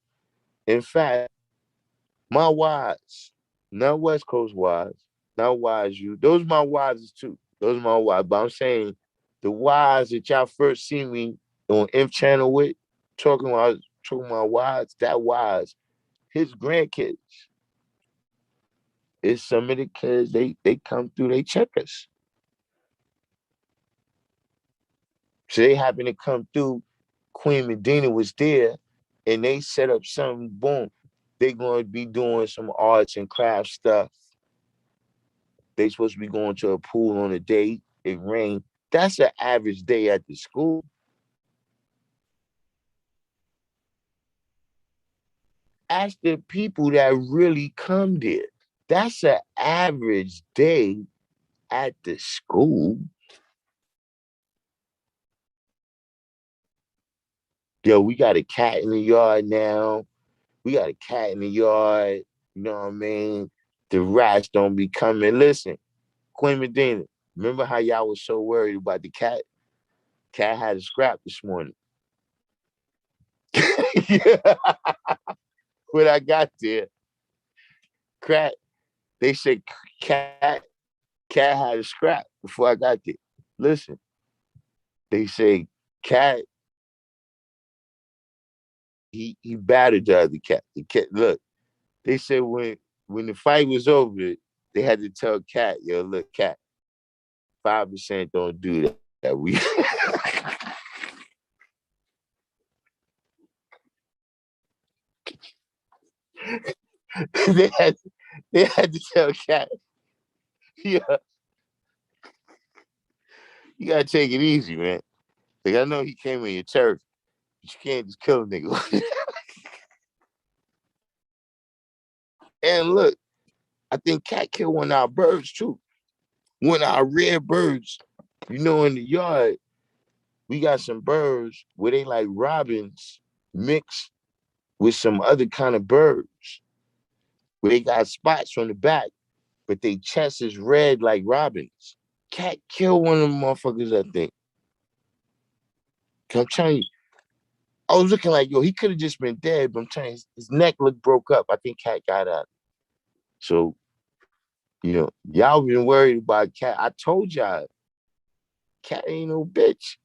In fact, my wives, not West Coast wives, not wives you. Those my wives too. Those are my wives. But I'm saying the wives that y'all first see me on Inf channel with, talking about wives, that wives, his grandkids. It's some of the kids they come through, they check us. So they happen to come through. Queen Medina was there, and they set up something. Boom, they going to be doing some arts and crafts stuff. They supposed to be going to a pool on a day. It rained. That's an average day at the school. Ask the people that really come there. That's an average day at the school. Yo, we got a cat in the yard now. We got a cat in the yard. You know what I mean? The rats don't be coming. Listen, Queen Medina, remember how y'all was so worried about the cat? Cat had a scrap this morning. Yeah. When I got there, cat, they said cat had a scrap before I got there. Listen, they say cat, he battered the other cat. The cat, look, they said when the fight was over, they had to tell cat, yo, look, cat, 5% don't do that. That we they had they had to tell cat, yeah, you gotta take it easy, man. Like I know he came in your turf, but you can't just kill a nigga. And look, I think cat killed one of our birds too. One of our rare birds. You know, in the yard, we got some birds where they like robins mixed with some other kind of birds. Where they got spots on the back, but they chest is red like robins. Cat killed one of them motherfuckers, I think. I'm telling you, I was looking like, yo, he could have just been dead, but I'm telling you, his neck looked broke up. I think Cat got out. So, y'all been worried about Cat. I told y'all, Cat ain't no bitch.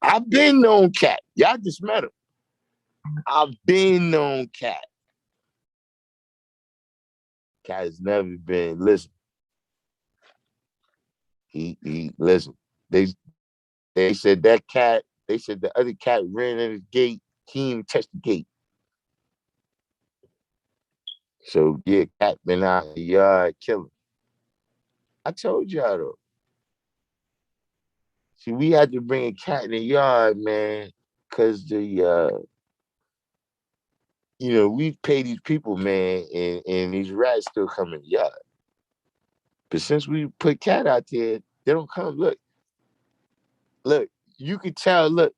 I've been known Cat. Y'all just met him. I've been known Cat. Cat has never been. Listen, he listen. They they said that cat. They said the other cat ran in his gate. He didn't even touch the gate. So yeah, cat been out in the yard killing. I told y'all though. See, we had to bring a cat in the yard, man, because we pay these people, man, and these rats still come in the yard. But since we put cat out there, they don't come. Look, you could tell, look,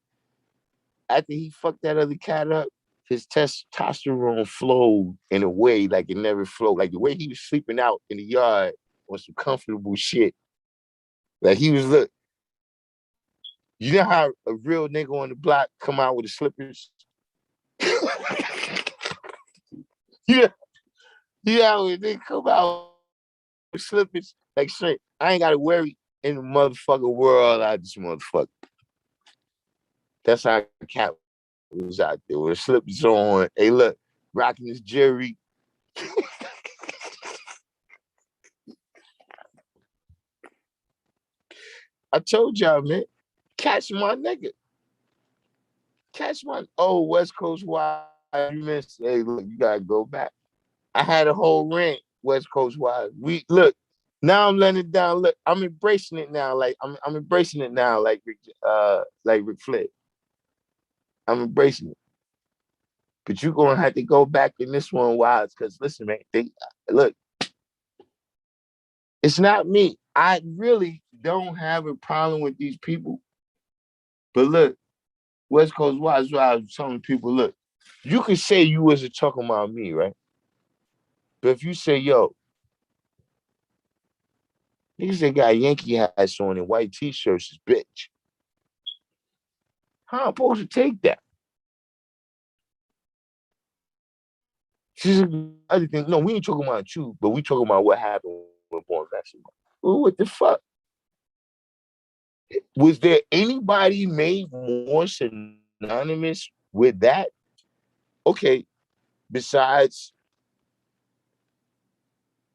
after he fucked that other cat up, his testosterone flowed in a way like it never flowed. Like the way he was sleeping out in the yard on some comfortable shit. Like he was, look, you know how a real nigga on the block come out with the slippers? Yeah, yeah, when they come out with slippers, like straight, I ain't gotta worry in the motherfucking world out this motherfucker. That's how cat was out there with slippers on. Hey, look, rocking his Jerry. I told y'all, man, catch my nigga. Catch my West Coast wide. You missed. Hey, look, you gotta go back. I had a whole rant West Coast wide. We look. Now I'm letting it down. Look, I'm embracing it now. Like I'm embracing it now. Like Ric Flair. I'm embracing it. But you're gonna have to go back in this one, Wilds, because listen, man. Look, it's not me. I really don't have a problem with these people. But look, West Coast Wilds, I was telling people, look, you could say you wasn't talking about me, right? But if you say, yo, niggas that got Yankee hats on and white t-shirts is bitch. How am I supposed to take that? This is other thing. No, we ain't talking about you, but we talking about what happened with Born Basketball. Well, what the fuck? Was there anybody made more synonymous with that? Okay, besides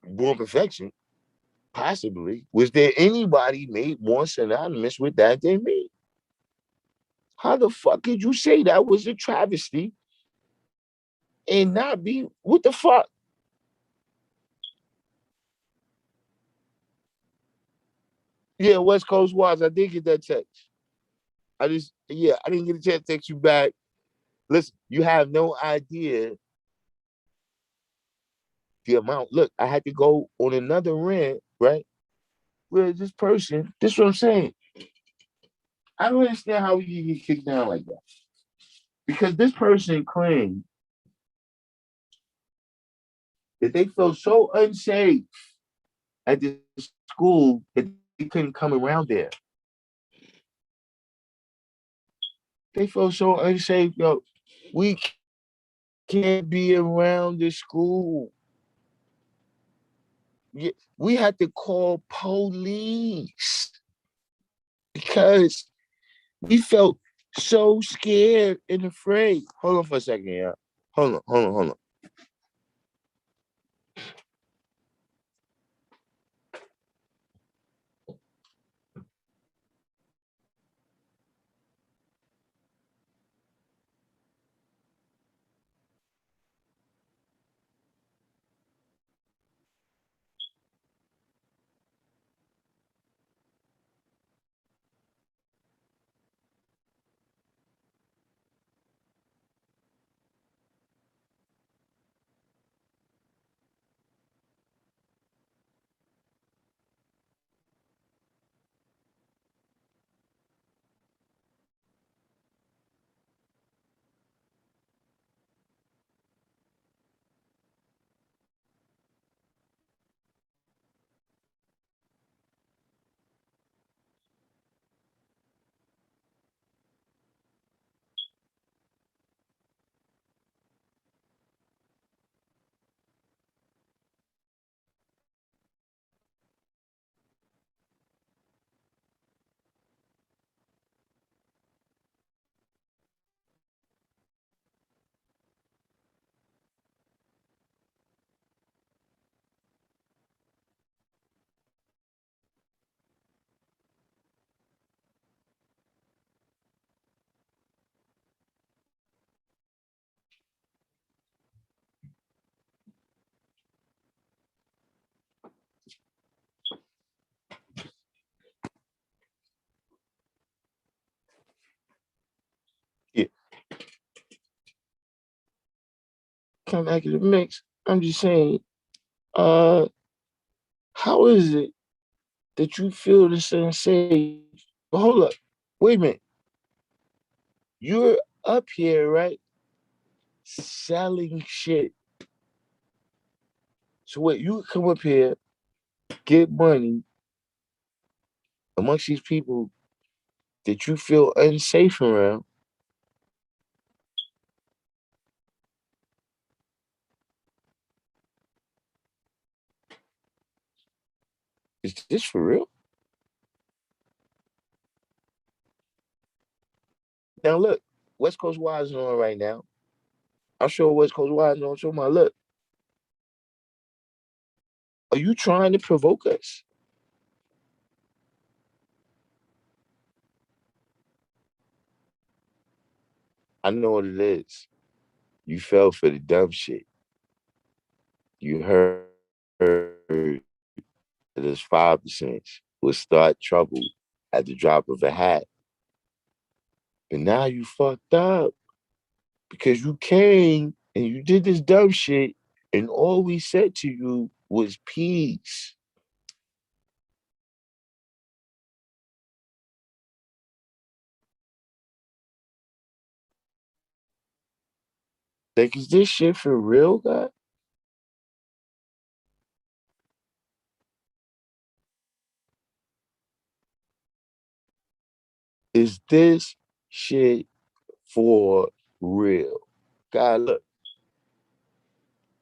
Born Perfection, possibly. Was there anybody made more synonymous with that than me? How the fuck could you say that was a travesty and not be what the fuck? Yeah, West Coast Watch. I did get that text. I didn't get a chance to text you back. Listen, you have no idea the amount. Look, I had to go on another rant, right? Where this is what I'm saying. I don't understand how we can get kicked down like that. Because this person claimed that they felt so unsafe at this school that they couldn't come around there. They felt so unsafe, yo. We can't be around the school. We had to call police because we felt so scared and afraid. Hold on for a second, yeah. Hold on. kind of academic mix. I'm just saying, uh, how is it that you feel the sensation? But hold up, wait a minute. You're up here, right? Selling shit. So what? You come up here, get money amongst these people that you feel unsafe around. Is this for real? Now look, West Coast Wise is on right now. I'll show West Coast Wise on. Show my look. Are you trying to provoke us? I know what it is. You fell for the dumb shit. You heard that this 5% will start trouble at the drop of a hat. But now you fucked up because you came and you did this dumb shit, and all we said to you was peace. Like, is this shit for real, guy? Is this shit for real? God, look,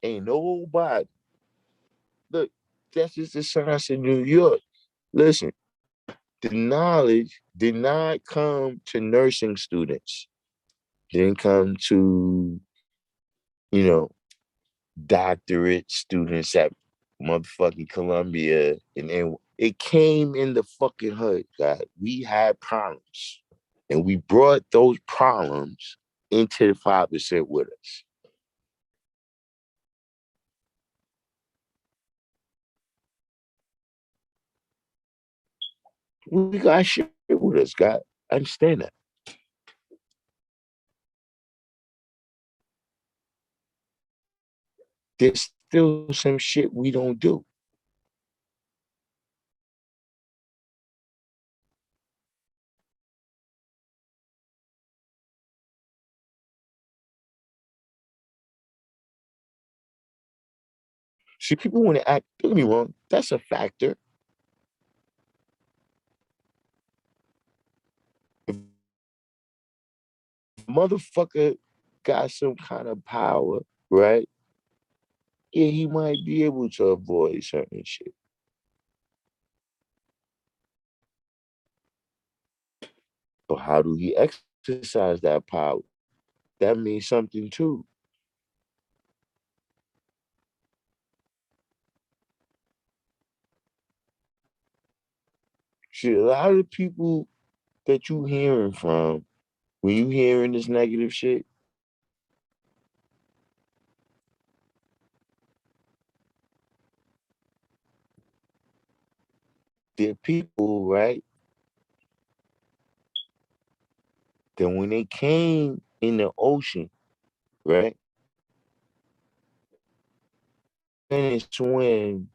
ain't nobody. Look, that's just the science in New York. Listen, the knowledge did not come to nursing students. Didn't come to, you know, doctorate students at motherfucking Columbia. And then it came in the fucking hood, God. We had problems. And we brought those problems into the 5% with us. We got shit with us, God. I understand that. There's still some shit we don't do. See, people want to act, don't get me wrong, that's a factor. If a motherfucker got some kind of power, right? Yeah, he might be able to avoid certain shit. But how do he exercise that power? That means something too. See, a lot of people that you hearing from, when you hearing this negative shit, they're people, right? That when they came in the ocean, right? And swim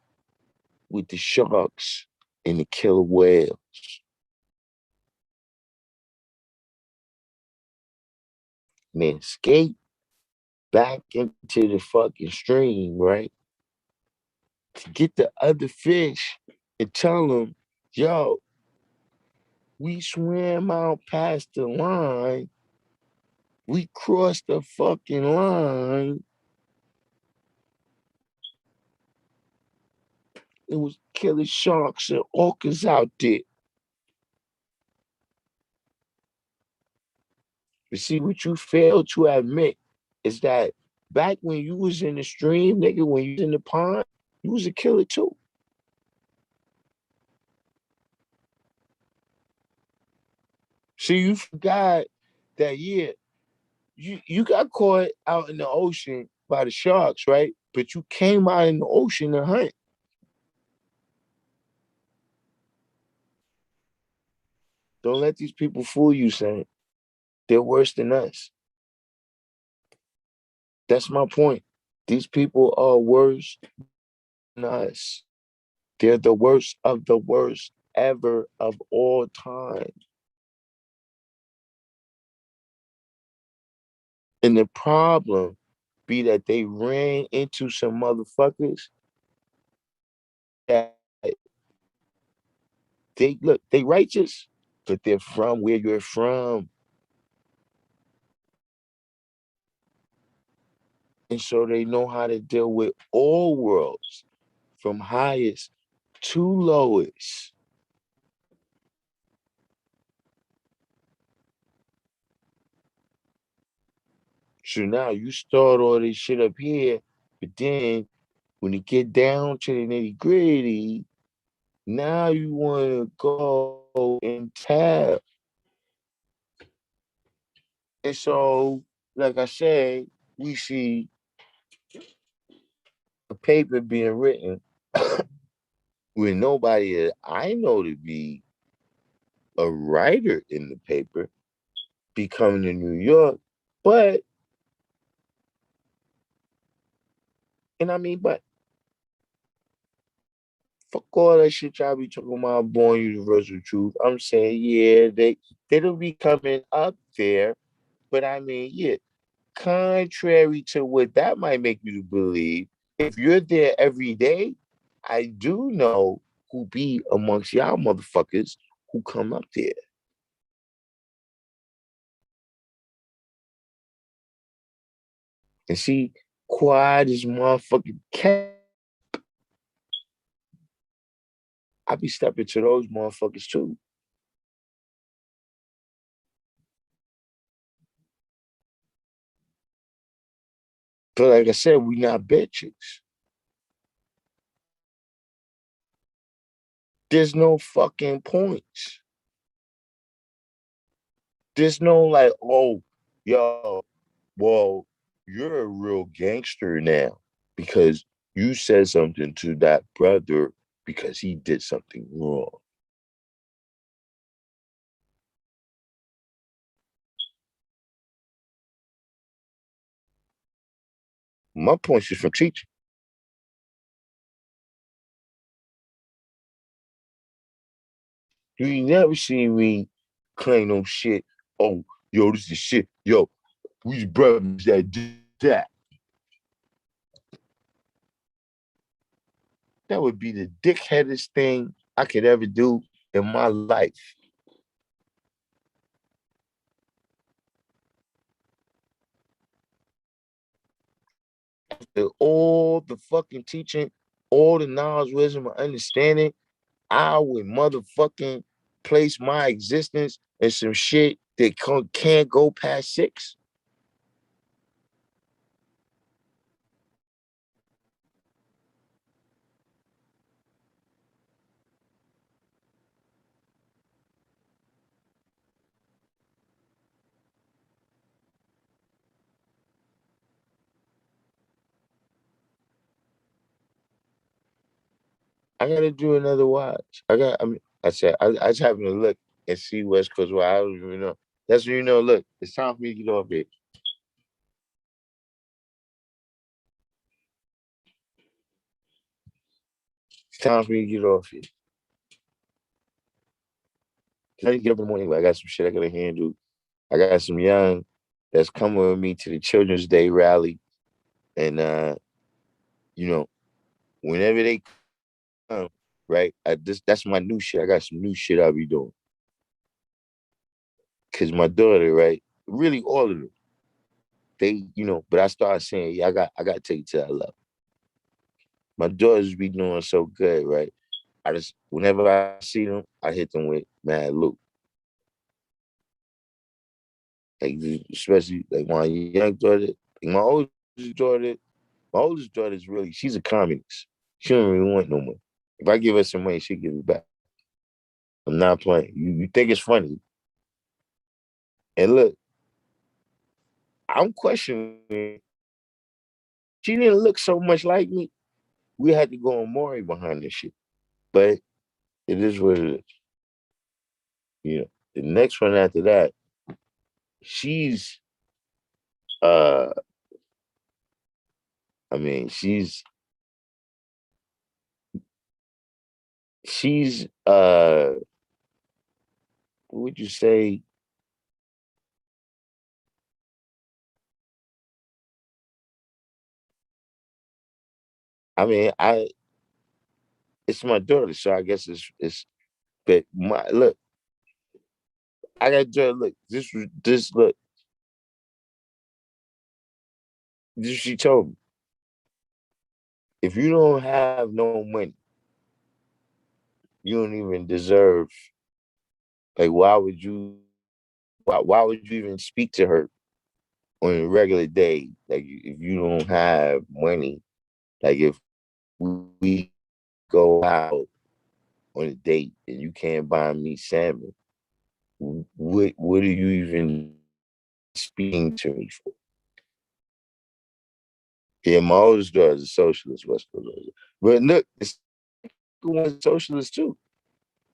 with the sharks and the killer whale. And then skate back into the fucking stream, right? To get the other fish and tell them, yo, we swam out past the line. We crossed the fucking line. It was killer sharks and orcas out there. But see, what you fail to admit is that back when you was in the stream, nigga, when you was in the pond, you was a killer too. See, you forgot that, yeah, you got caught out in the ocean by the sharks, right? But you came out in the ocean to hunt. Don't let these people fool you, son. They're worse than us. That's my point. These people are worse than us. They're the worst of the worst ever of all time. And the problem be that they ran into some motherfuckers that they righteous, but they're from where you're from. And so they know how to deal with all worlds, from highest to lowest. So now you start all this shit up here, but then when you get down to the nitty gritty, now you want to go and tap. And so, like I said, we see a paper being written with nobody that I know to be a writer in the paper be coming to New York. But, and I mean, but fuck all that shit y'all be talking about born universal truth. I'm saying, yeah, they don't be coming up there, but I mean, yeah, contrary to what that might make you to believe, if you're there every day, I do know who be amongst y'all motherfuckers who come up there. And see, quiet as motherfucking cat. I be stepping to those motherfuckers too. But like I said, we not bitches. There's no fucking points. There's no like, oh, yo, well, you're a real gangster now because you said something to that brother because he did something wrong. My point is from teaching. You ain't never seen me claim no shit. Oh, yo, this is shit. Yo, we brothers that did that. That would be the dickheadest thing I could ever do in my life. All the fucking teaching, all the knowledge, wisdom, and understanding, I would motherfucking place my existence in some shit that can't go past six. I gotta do another watch. I mean, I just having to look and see West Coast. Well, I don't even know. That's when you know. Look, it's time for me to get off it. It's time for me to get off it. I need to get up in the morning, but I got some shit I gotta handle. I got some young that's coming with me to the Children's Day rally, and you know, whenever they come, right? That's my new shit. I got some new shit I'll be doing. Cause my daughter, right? Really, all of them, but I started saying, yeah, I got to take it to that level. My daughters be doing so good, right? I just whenever I see them, I hit them with mad loot. Like especially like my young daughter, like daughter, my oldest daughter is really she's a communist. She don't really want no more. If I give her some money, she give it back. I'm not playing. You think it's funny? And look, I'm questioning. She didn't look so much like me. We had to go on Maury behind this shit. But it is what it is. You know, the next one after that, she's uh I mean, she's what would you say? I mean, I it's my daughter, so I guess it's but my look, I got to look, this look, this she told me. If you don't have no money, you don't even deserve, like why would you even speak to her on a regular day? Like if you don't have money, like if we go out on a date and you can't buy me salmon, what are you even speaking to me for? Yeah, my oldest daughter is a socialist, West Coast. But look, the second one's a socialist too.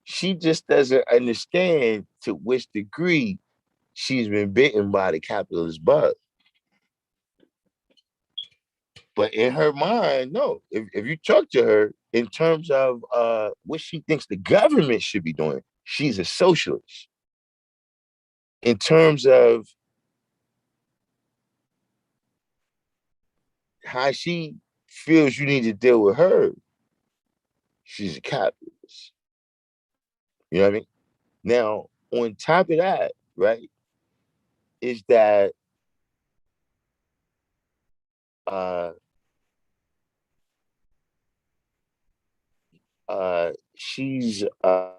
She just doesn't understand to which degree she's been bitten by the capitalist bug. But in her mind, no. If you talk to her in terms of what she thinks the government should be doing, she's a socialist. In terms of how she feels you need to deal with her, she's a capitalist. You know what I mean? Now, on top of that, right, is that uh she's uh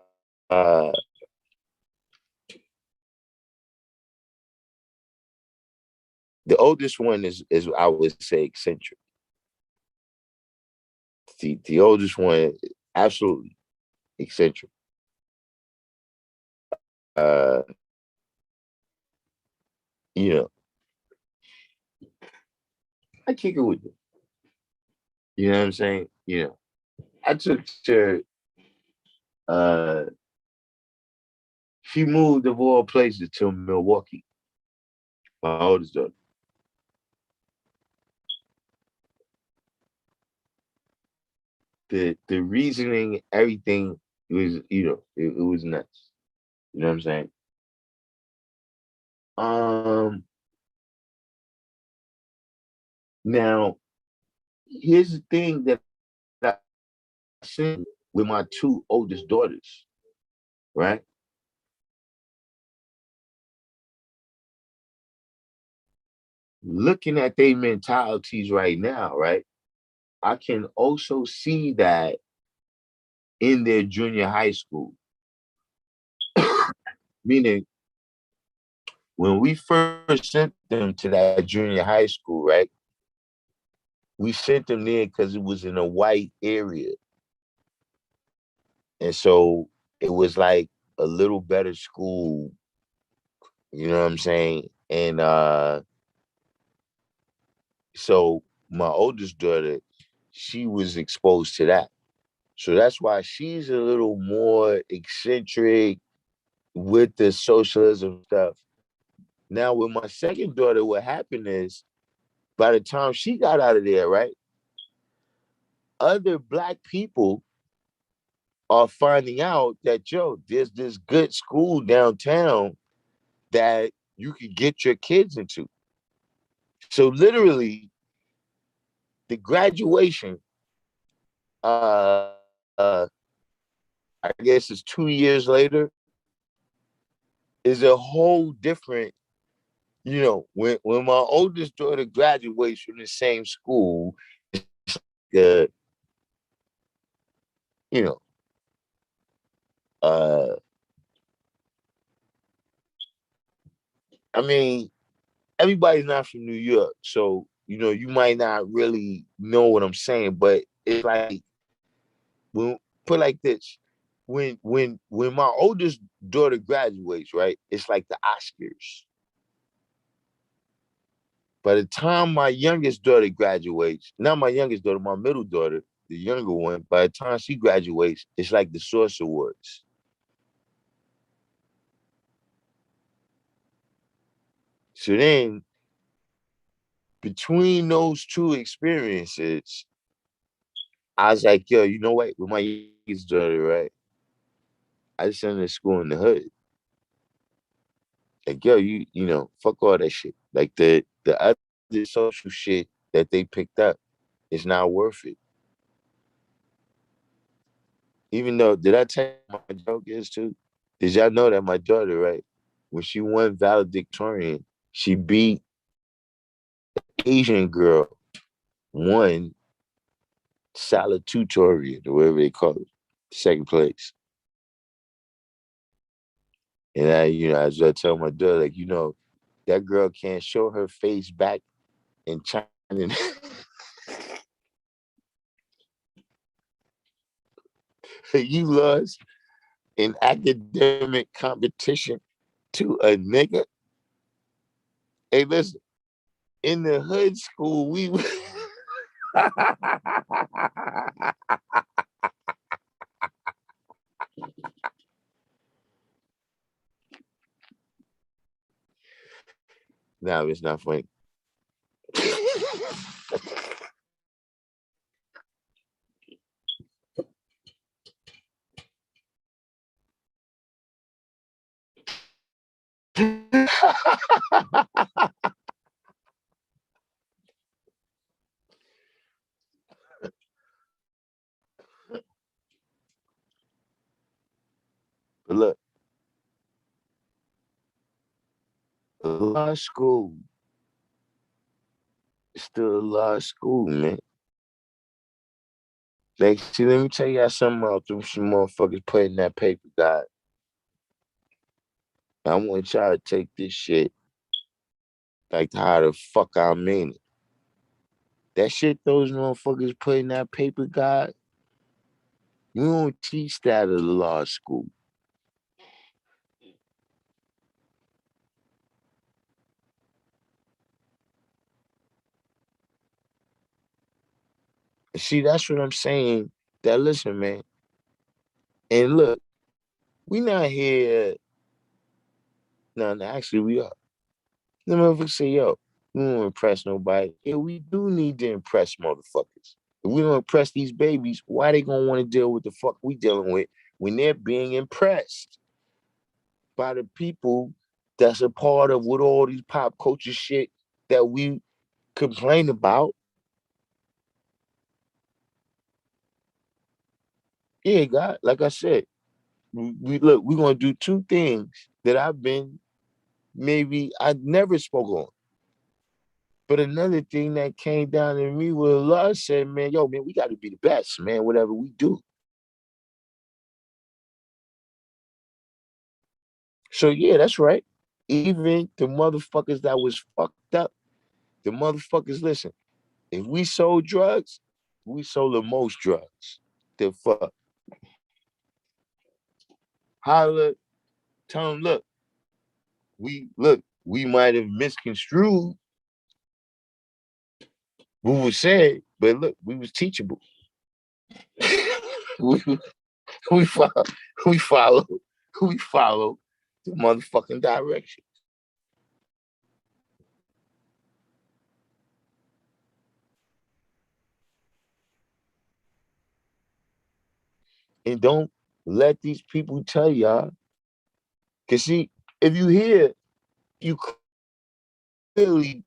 the oldest one is I would say eccentric. The oldest one, absolutely eccentric. Uh, you know, I kick it with you. You know what I'm saying? I took to uh she moved of all places to Milwaukee, my oldest daughter. The reasoning, everything was, it was nuts. You know what I'm saying? Um Now here's the thing that I seen with my two oldest daughters, right? Looking at their mentalities right now, right? I can also see that in their junior high school. Meaning, when we first sent them to that junior high school, right? We sent them there because it was in a white area. And so it was like a little better school, you know what I'm saying? And so my oldest daughter, she was exposed to that. So that's why she's a little more eccentric with the socialism stuff. Now, with my second daughter, what happened is by the time she got out of there, right, other black people are finding out that, yo, there's this good school downtown that you could get your kids into. So literally, the graduation, uh, uh, I guess it's 2 years later, is a whole different. When my oldest daughter graduates from the same school, uh, you know, uh, I mean, everybody's not from New York, so you might not really know what I'm saying, but it's like when put like this, when my oldest daughter graduates, right? It's like the Oscars. By the time my youngest daughter graduates, not my youngest daughter, my middle daughter, the younger one, by the time she graduates, it's like the Source Awards. So then between those two experiences, I was like, yo, you know what? With my youngest daughter, right? I just sent her to school in the hood. Like, yo, you know, fuck all that shit. Like the other social shit that they picked up is not worth it. Even though, did I tell you my joke is too? Did y'all know that my daughter, right? When she won valedictorian, she beat Asian girl, won salutatorian or whatever they call it, second place. And I, you know, as I tell my daughter, like, you know, that girl can't show her face back in China. You lost in academic competition to a nigga. Hey, listen, in the hood school, we no, it's not funny. But look, law school is still a law school, man. Like, see, let me tell y'all something about them some motherfuckers putting that paper, God. I want y'all to take this shit like how the fuck I mean it. That shit those motherfuckers put in that paper, God, you don't teach that at the law school. See, that's what I'm saying. That listen, man. And look, we not here. No, no, actually, we are. The motherfuckers say, yo, we don't impress nobody. Yeah, we do need to impress motherfuckers. If we don't impress these babies, why they gonna want to deal with the fuck we dealing with when they're being impressed by the people that's a part of what all these pop culture shit that we complain about? Yeah, God, like I said, we look, we're gonna do two things that I've been maybe I never spoke on. But another thing that came down to me was Allah said, man, yo, man, we got to be the best, man, whatever we do. So yeah, that's right. Even the motherfuckers that was fucked up, the motherfuckers, listen, if we sold drugs, we sold the most drugs. The fuck. Holla, tell them, look, we might have misconstrued what was said, but look, we was teachable. we, we follow, we follow, we follow the motherfucking direction. And don't let these people tell y'all. Cause see, if you hear, you clearly,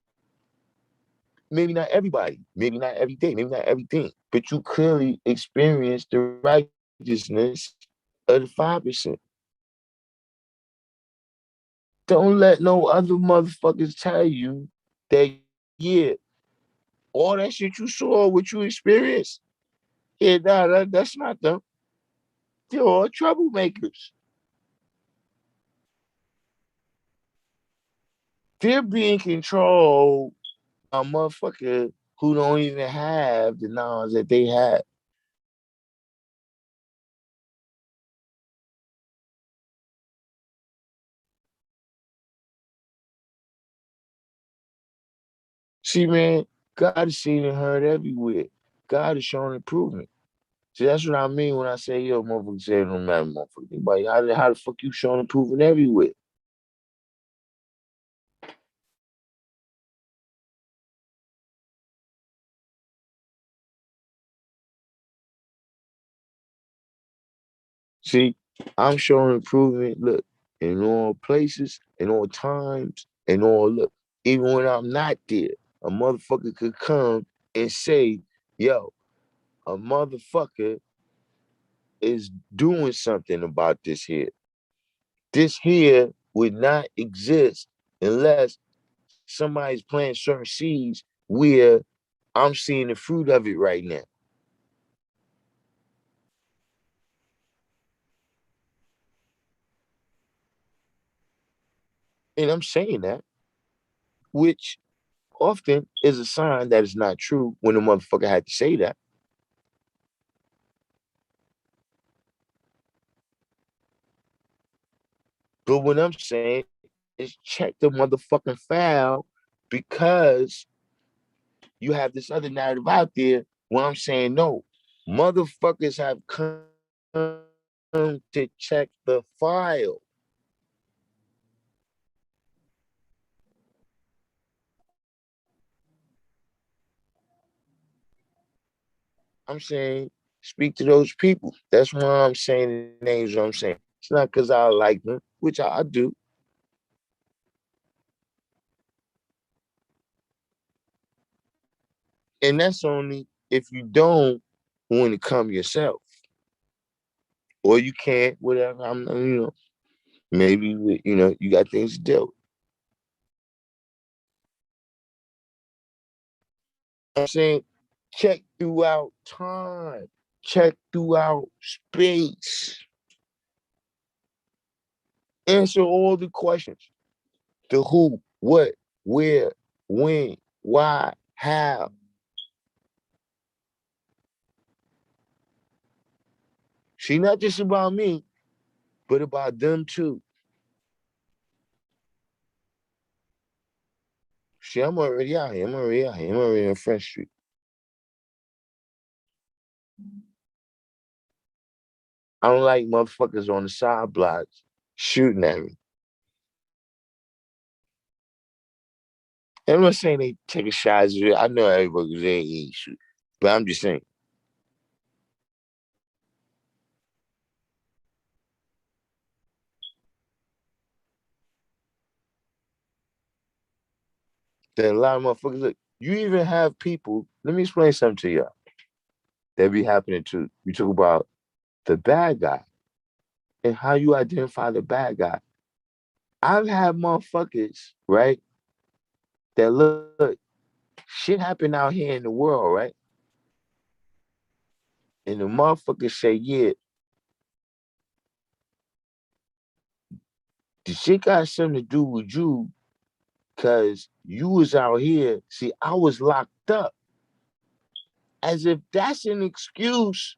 maybe not everybody, maybe not every day, maybe not everything, but you clearly experience the righteousness of the 5%. Don't let no other motherfuckers tell you that, yeah, all that shit you saw, what you experienced, yeah, nah, that's not them. They're all troublemakers. They're being controlled by a motherfucker who don't even have the knowledge that they have. See, man, God is seen and heard everywhere. God is showing improvement. See, that's what I mean when I say, yo, motherfucker say it don't matter, motherfucker. Anybody, how the fuck you showing improvement everywhere? See, I'm showing improvement. Look, in all places, in all times, in all look. Even when I'm not there, a motherfucker could come and say, "Yo, a motherfucker is doing something about this here. This here would not exist unless somebody's planting certain seeds where I'm seeing the fruit of it right now." And I'm saying that, which often is a sign that it's not true when the motherfucker had to say that. But what I'm saying is check the motherfucking file, because you have this other narrative out there where I'm saying no. Motherfuckers have come to check the file. I'm saying speak to those people. That's why I'm saying the names. What I'm saying it's not because I like them, which I do, and that's only if you don't want to come yourself, or you can't. Whatever. Maybe you got things to do. I'm saying check throughout time, check throughout space, answer all the questions: the who, what, where, when, why, how. See, not just about me, but about them too. See, I'm already out here. I'm already out here. I'm already on Front Street. I don't like motherfuckers on the side blocks shooting at me. And I'm not saying they take a shot. I know everybody they ain't shoot, but I'm just saying. That a lot of motherfuckers look. You even have people. Let me explain something to you that be happening too. You talk about the bad guy and how you identify the bad guy. I've had motherfuckers, right, that look, shit happen out here in the world, right? And the motherfuckers say, yeah, the shit got something to do with you because you was out here. See, I was locked up, as if that's an excuse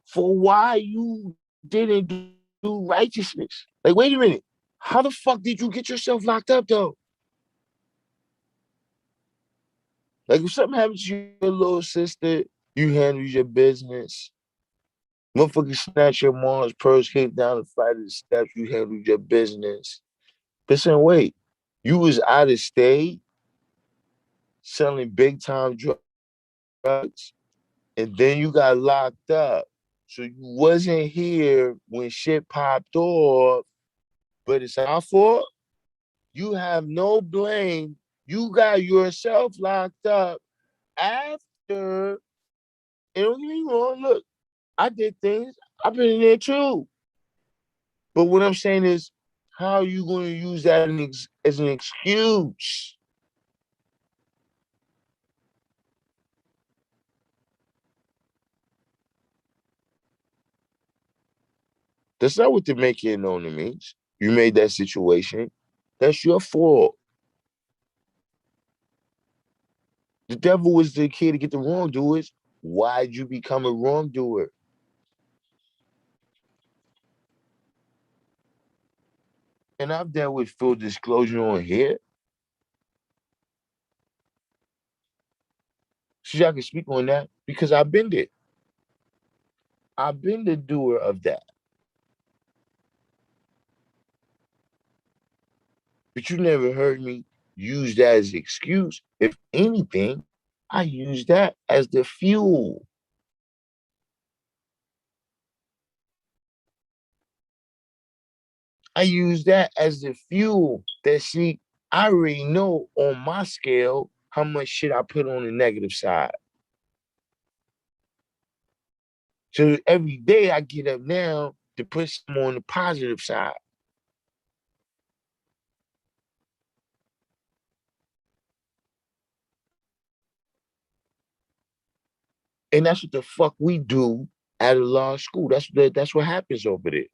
for why you didn't do righteousness. Like, wait a minute. How the fuck did you get yourself locked up though? Like, if something happens to your little sister, you handle your business. Motherfucker snatch your mom's purse, hit down the flight of the steps, you handle your business. Listen, wait. You was out of state selling big time drugs, and then you got locked up. So you wasn't here when shit popped off, but it's our fault. You have no blame. You got yourself locked up after. And don't get me wrong, look, I did things. I've been in there too. But what I'm saying is, how are you going to use that as an excuse? That's not what the making it known means. You made that situation. That's your fault. The devil was the kid to get the wrongdoers. Why'd you become a wrongdoer? And I've dealt with full disclosure on here, so I can speak on that because I've been there. I've been the doer of that. But you never heard me use that as an excuse. If anything, I use that as the fuel. I use that as the fuel that see, I already know on my scale how much shit I put on the negative side. So every day I get up now to put some on the positive side. And that's what the fuck we do at a law school. That's what happens over there.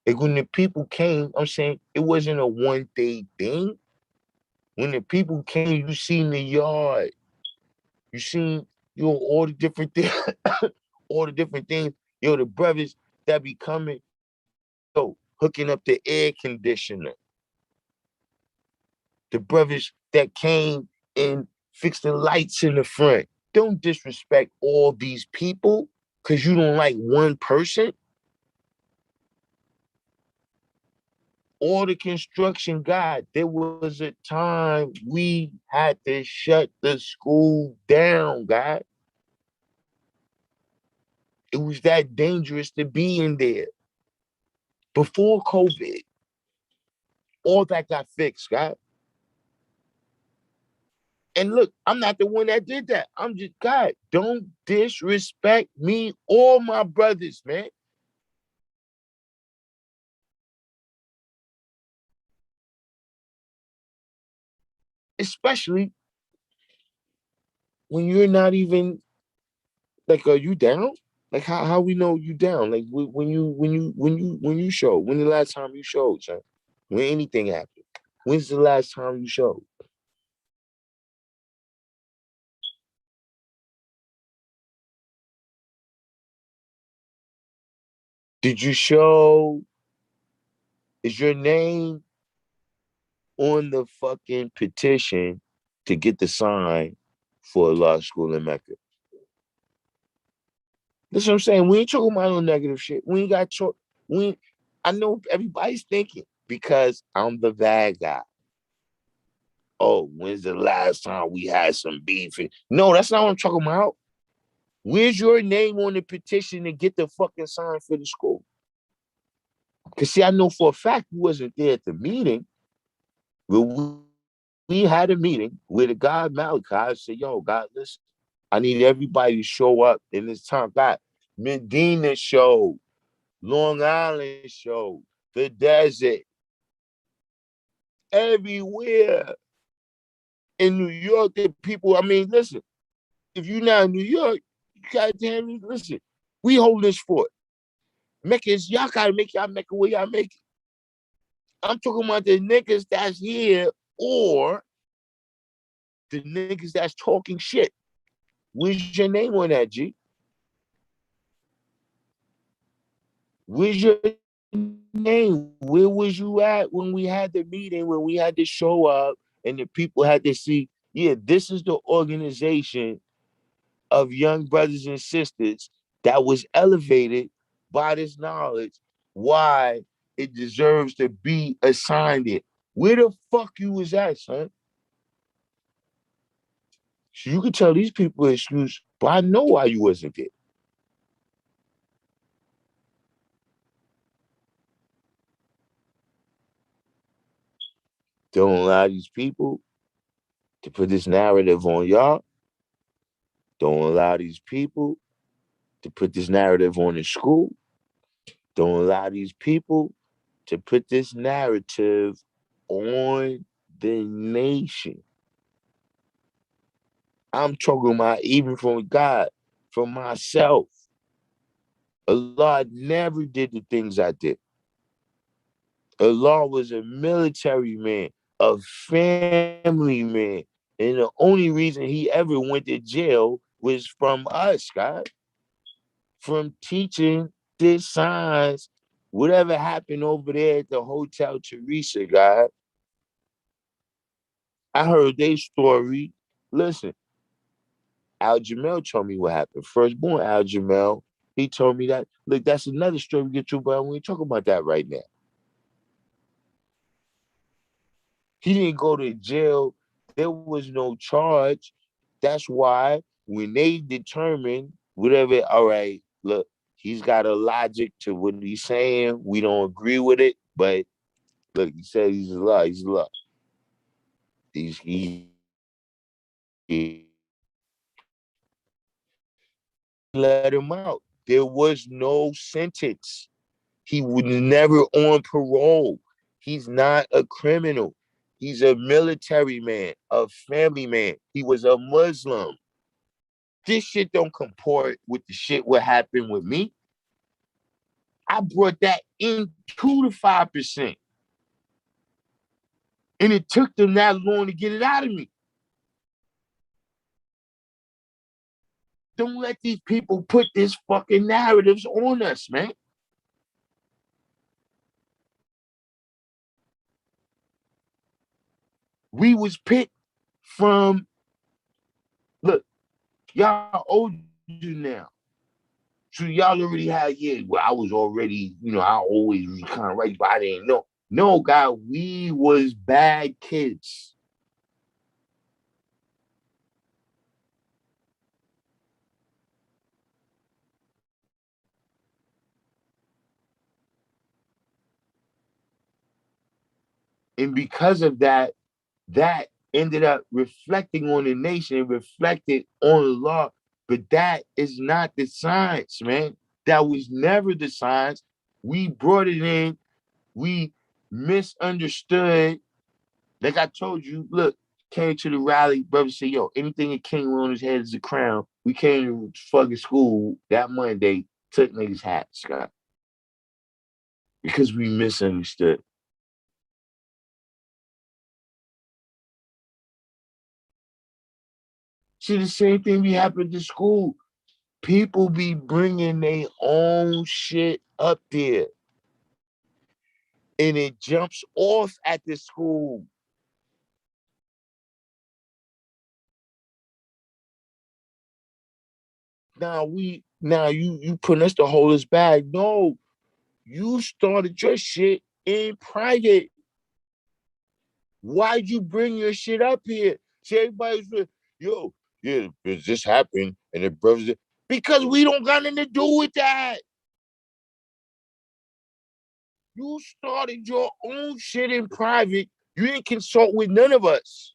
Like when the people came, I'm saying it wasn't a one day thing. When the people came, you seen the yard, you seen all the different things, all the different things. The brothers that be coming, hooking up the air conditioner, the brothers that came and fixed the lights in the front. Don't disrespect all these people because you don't like one person. All the construction guy, there was a time we had to shut the school down, guy. It was that dangerous to be in there. Before COVID, all that got fixed, guy. And look, I'm not the one that did that. I'm just, God, don't disrespect me or my brothers, man. Especially when you're not even like, are you down? Like how we know you down? Like when you show? When the last time you showed, son? When anything happened? When's the last time you showed? Did you show? Is your name on the fucking petition to get the sign for a law school in Mecca? That's what I'm saying. We ain't talking about no negative shit. We ain't got we. I know everybody's thinking because I'm the bad guy. Oh, when's the last time we had some beef? No, that's not what I'm talking about. Where's your name on the petition to get the fucking sign for the school? Because see, I know for a fact you wasn't there at the meeting. But we had a meeting where the guy Malachi said, yo, God, listen, I need everybody to show up in this time. God, Medina showed, Long Island showed, the desert, everywhere. In New York, the people, I mean, listen, if you're not in New York, goddamn, listen, we hold this fort. Mecca is, y'all gotta make y'all Mecca where y'all make it. I'm talking about the niggas that's here or the niggas that's talking shit. Where's your name on that, G? Where's your name? Where was you at when we had the meeting, when we had to show up and the people had to see, yeah, this is the organization of young brothers and sisters that was elevated by this knowledge, why it deserves to be assigned it. Where the fuck you was at, son? So you can tell these people excuse, but I know why you wasn't there. Don't allow these people to put this narrative on y'all. Don't allow these people to put this narrative on the school. Don't allow these people to put this narrative on the nation. I'm talking about even from God, from myself. Allah never did the things I did. Allah was a military man, a family man. And the only reason he ever went to jail was from us, God. From teaching this science, whatever happened over there at the Hotel Teresa, God. I heard their story. Listen, Al Jamel told me what happened. Firstborn Al Jamel, he told me that. Look, that's another story we get to, but we ain't talking about that right now. He didn't go to jail. There was no charge. That's why when they determined whatever, all right, look, he's got a logic to what he's saying. We don't agree with it, but look, he said he's Allah. He's Allah. He let him out. There was no sentence. He was never on parole. He's not a criminal. He's a military man, a family man. He was a Muslim. This shit don't comport with the shit what happened with me. I brought that in 2 to 5%. And it took them that long to get it out of me. Don't let these people put this fucking narratives on us, man. We was picked from, look, y'all older now. So y'all already had, yeah, well, I was already, I always was kind of right, but I didn't know. No, God, we was bad kids. And because of that, that ended up reflecting on the nation, reflected on the law. But that is not the science, man. That was never the science. We brought it in. We misunderstood. Like I told you, look, came to the rally, brother said, yo, anything that came on his head is a crown. We came to fucking school that Monday, took niggas' hats, Scott, because we misunderstood. See, the same thing be happening to school. People be bringing their own shit up there, and it jumps off at the school. Now you putting us to hold us back. No, you started your shit in private. Why'd you bring your shit up here? See, everybody's like, yo, yeah, this happened, and the brothers, because we don't got nothing to do with that. You started your own shit in private. You didn't consult with none of us.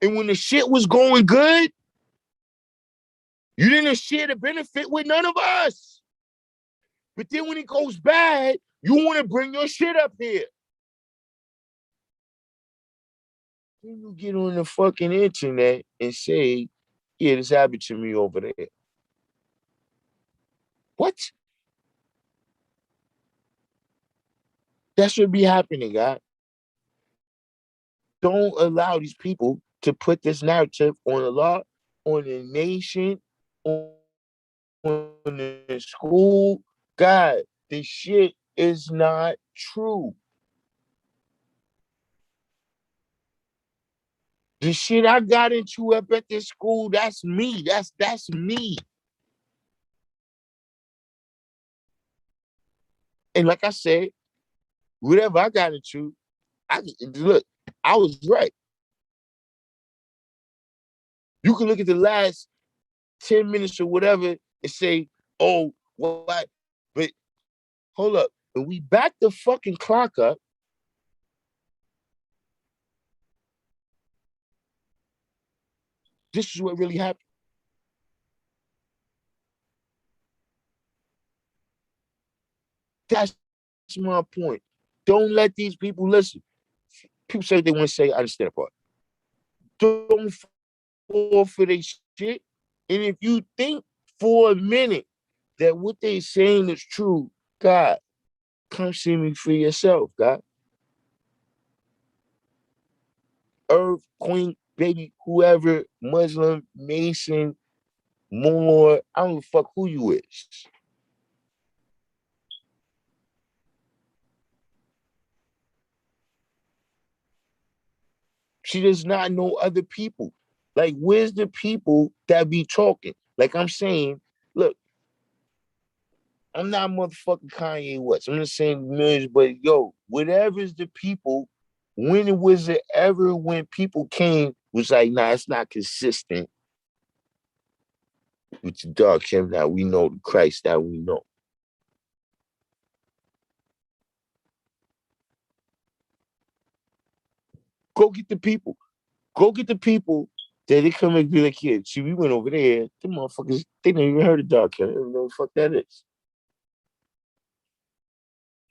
And when the shit was going good, you didn't share the benefit with none of us. But then when it goes bad, you want to bring your shit up here. Then you get on the fucking internet and say, yeah, this happened to me over there. What? That should be happening, God. Don't allow these people to put this narrative on the law, on the nation, on the school. God, this shit is not true. The shit I got into up at this school, that's me. That's me. And like I said, whatever I got into, I look, I was right. You can look at the last 10 minutes or whatever and say, oh, what? But hold up. When we back the fucking clock up, this is what really happened. That's my point. Don't let these people listen. People say they want to say, I understand that part. Don't fall for their shit. And if you think for a minute that what they saying is true, God, come see me for yourself, God. Earth, Queen, baby, whoever, Muslim, Mason, Moor, I don't give a fuck who you is. She does not know other people. Like, where's the people that be talking? Like I'm saying, look, I'm not motherfucking Kanye West. I'm just saying millions, but yo, whatever's the people, when was it ever when people came was like, nah, it's not consistent. with the dark him that we know, the Christ that we know. Go get the people. Go get the people that they come and be like, yeah, see, we went over there. Them motherfuckers, they never even heard of dark him. They don't know what the fuck that is.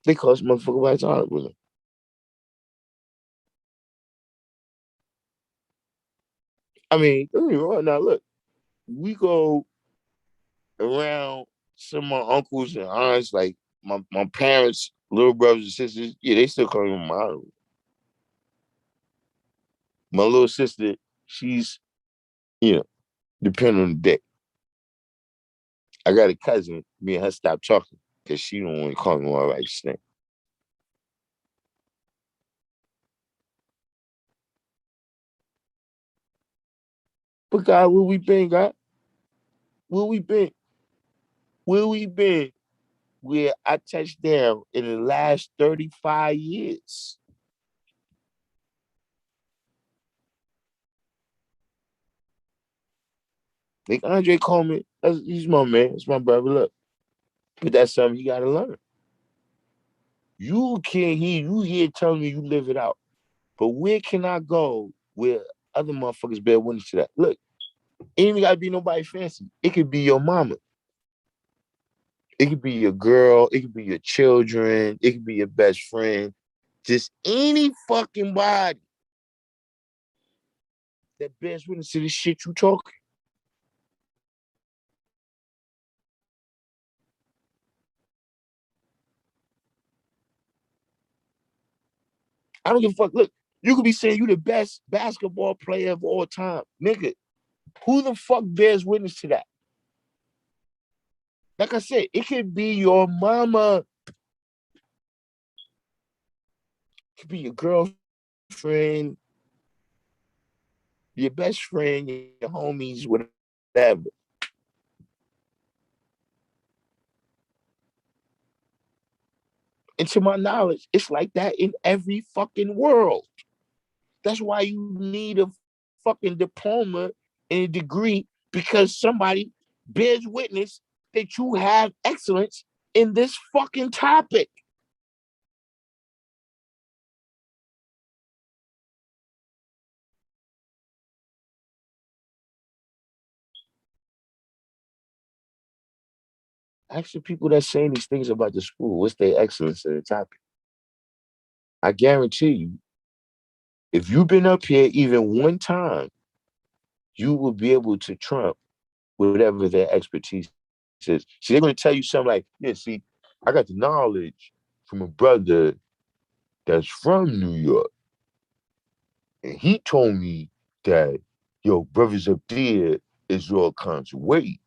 They call this motherfucker by his heart with him. I mean, don't get me wrong. Now, look, we go around some of my uncles and aunts, like my parents, little brothers and sisters, yeah, they still call me my aunt. My little sister, she's, you know, depending on the day. I got a cousin, me and her stopped talking because she don't want to call me my right name. But God, where we been, God? Where we been? Where we been? Where I touched down in the last 35 years. Like Andre Coleman, he's my man. It's my brother. Look, but that's something you gotta learn. You can't hear you here telling me you live it out. But where can I go where other motherfuckers bear witness to that? Look, ain't even gotta be nobody fancy. It could be your mama. It could be your girl. It could be your children. It could be your best friend. Just any fucking body that bears witness to this shit you talking. I don't give a fuck. Look, you could be saying you the best basketball player of all time. Nigga, who the fuck bears witness to that? Like I said, it could be your mama. It could be your girlfriend, your best friend, your homies, whatever. And to my knowledge, it's like that in every fucking world. That's why you need a fucking diploma and a degree because somebody bears witness that you have excellence in this fucking topic. Ask the people that saying these things about the school, what's their excellence in the topic? I guarantee you, if you've been up here even one time, you will be able to trump whatever their expertise is. See, they're going to tell you something like, yeah, see, I got the knowledge from a brother that's from New York. And he told me that, yo, brothers up there is all kinds of weight.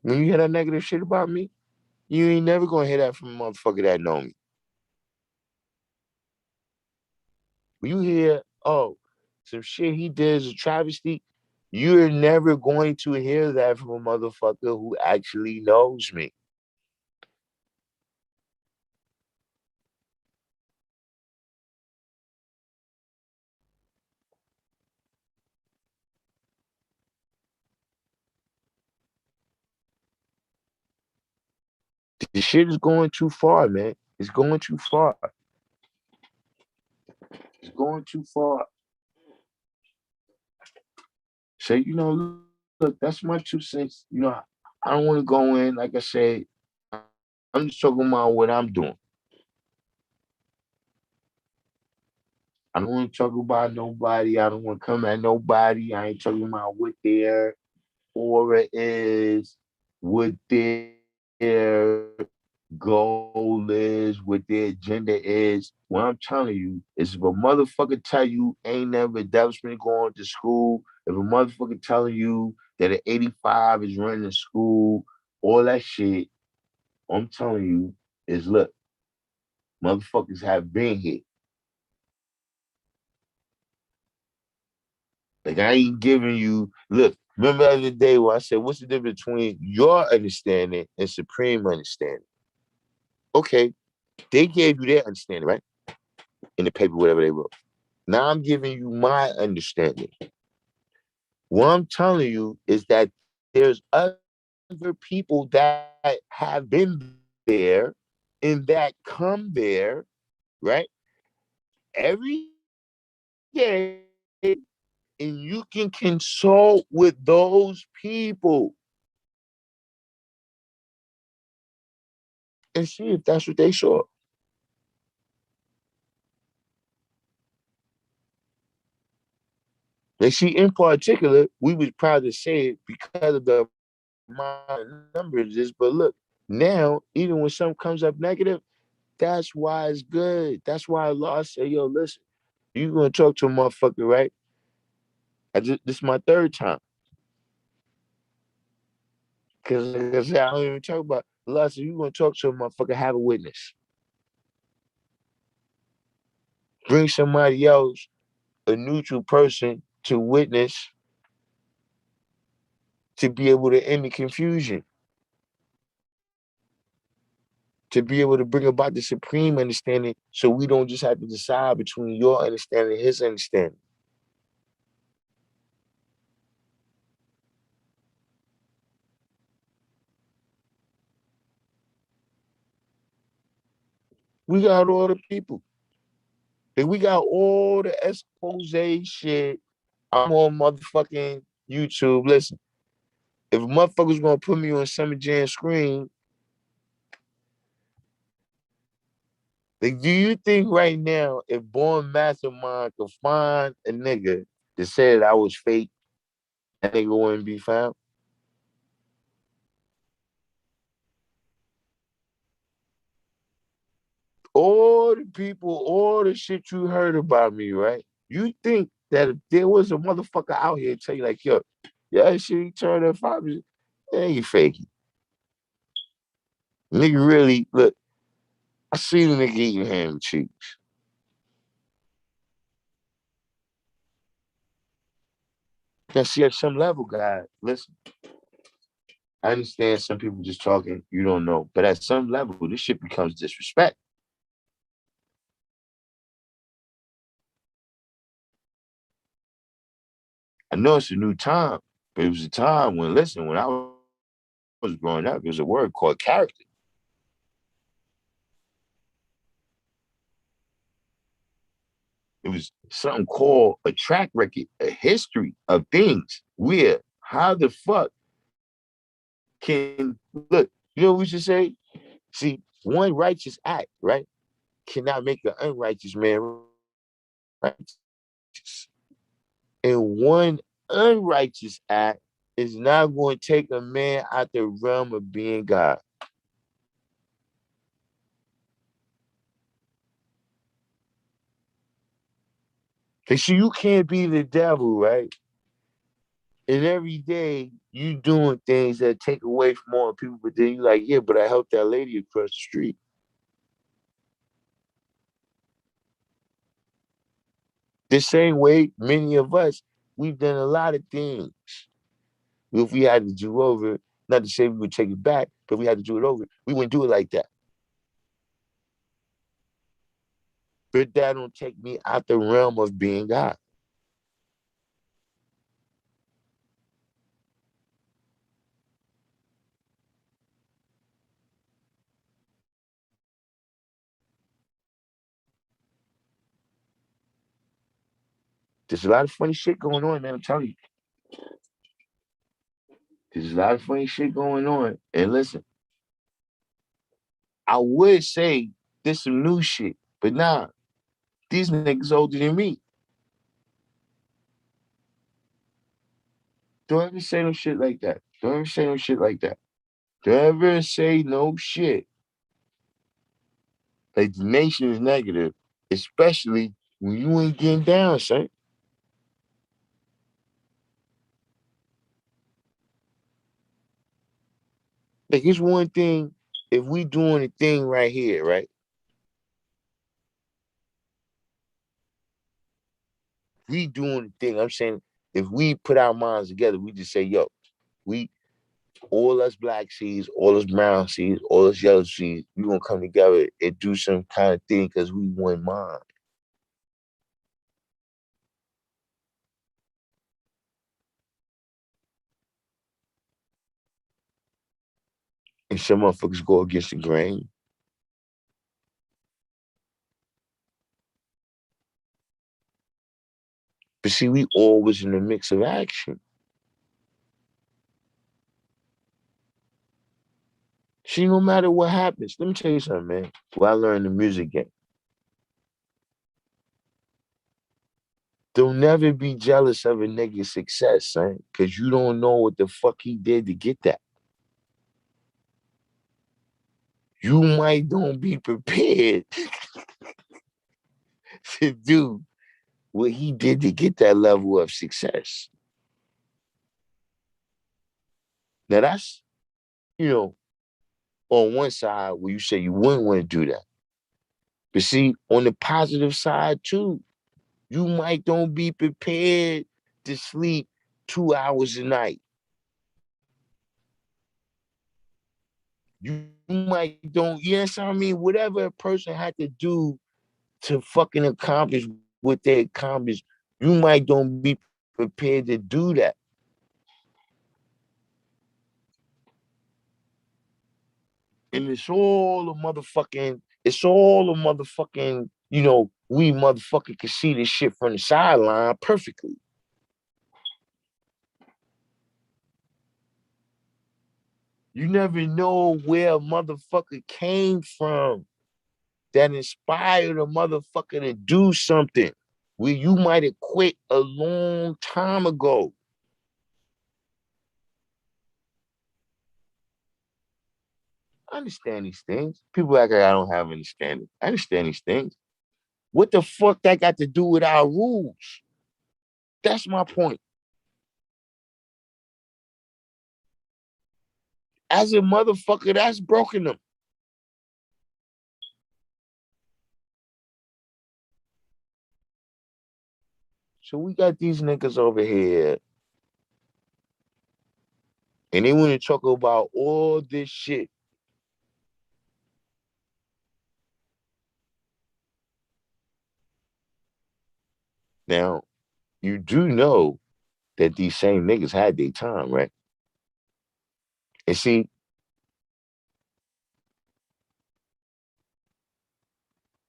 When you hear that negative shit about me, you ain't never gonna hear that from a motherfucker that know me. When you hear, oh, some shit he did is a travesty, you're never going to hear that from a motherfucker who actually knows me. The shit is going too far, man. It's going too far. It's going too far. So, look, that's my 2 cents. I don't want to go in, like I said, I'm just talking about what I'm doing. I don't want to talk about nobody. I don't want to come at nobody. I ain't talking about what their aura is, what their goal is, what their agenda is. What I'm telling you is if a motherfucker tell you ain't never that's been going to school, if a motherfucker telling you that an 85 is running the school, all that shit, I'm telling you is look, motherfuckers have been here. Like I ain't giving you look. Remember the other day where I said, "What's the difference between your understanding and supreme understanding?" Okay, They gave you their understanding, right? In the paper, whatever they wrote. Now I'm giving you my understanding. What I'm telling you is that there's other people that have been there and that come there, right? Every day, and you can consult with those people and see if that's what they saw. They see in particular, we was proud to say it because of the amount of numbers is, but look, now, even when something comes up negative, that's why it's good. That's why Allah say, yo, listen, you gonna talk to a motherfucker, right? This is my third time. Cause like I said, I don't even talk about Allah said, you gonna talk to a motherfucker, have a witness. Bring somebody else, a neutral person, to witness to be able to end the confusion, to be able to bring about the supreme understanding so we don't just have to decide between your understanding and his understanding. We got all the people. And we got all the expose shit. I'm on motherfucking YouTube. Listen, if a motherfucker's gonna put me on Summer Jam screen, like, do you think right now, if Born Mastermind could find a nigga that said I was fake, that nigga wouldn't be found? All the people, all the shit you heard about me, right? You think that if there was a motherfucker out here tell you like, yo, yeah, shit, he turned up five, yeah, you fake it. Nigga really, look, I seen a nigga eating ham and cheese. Now, see, at some level, guy, listen, I understand some people just talking, you don't know. But at some level, this shit becomes disrespect. I know it's a new time, but it was a time when, listen, when I was growing up, there was a word called character. It was something called a track record, a history of things. Where, how the fuck can, look, you know what we should say? See, one righteous act, right, cannot make an unrighteous man righteous. And one unrighteous act is not going to take a man out the realm of being God. Cause see, you can't be the devil, right? And every day you doing things that take away from more people, but then you like, yeah, but I helped that lady across the street. The same way many of us, we've done a lot of things. If we had to do over, not to say we would take it back, but we had to do it over, we wouldn't do it like that. But that don't take me out the realm of being God. There's a lot of funny shit going on, man. I'm telling you. There's a lot of funny shit going on. And listen, I would say there's some new shit, but nah, these niggas older than me. Don't ever say no shit like that. Don't ever say no shit like that. Don't ever say no shit like the nation is negative, especially when you ain't getting down, son. Like, it's one thing if we doing a thing right here, right? We doing the thing. I'm saying if we put our minds together, we just say, yo, we All us black seeds, all us brown seeds, all us yellow seeds, we gonna come together and do some kind of thing because we one mind. And some motherfuckers go against the grain. But see, we always in the mix of action. See, no matter what happens, let me tell you something, man. What I learned in the music game. Don't never be jealous of a nigga's success, son, because you don't know what the fuck he did to get that. You might don't be prepared to do what he did to get that level of success. Now that's, you know, on one side where you say you wouldn't want to do that. But see, on the positive side too, you might don't be prepared to sleep 2 hours a night. You might don't, yes, I mean, whatever a person had to do to fucking accomplish what they accomplished, you might don't be prepared to do that. And it's all a motherfucking, we motherfucker can see this shit from the sideline perfectly. You never know where a motherfucker came from that inspired a motherfucker to do something where you might have quit a long time ago. I understand these things. People act like I don't have understanding. I understand these things. What the fuck that got to do with our rules? That's my point. As a motherfucker, that's broken them. So we got these niggas over here, and they want to talk about all this shit. Now, you do know that these same niggas had their time, right? And see,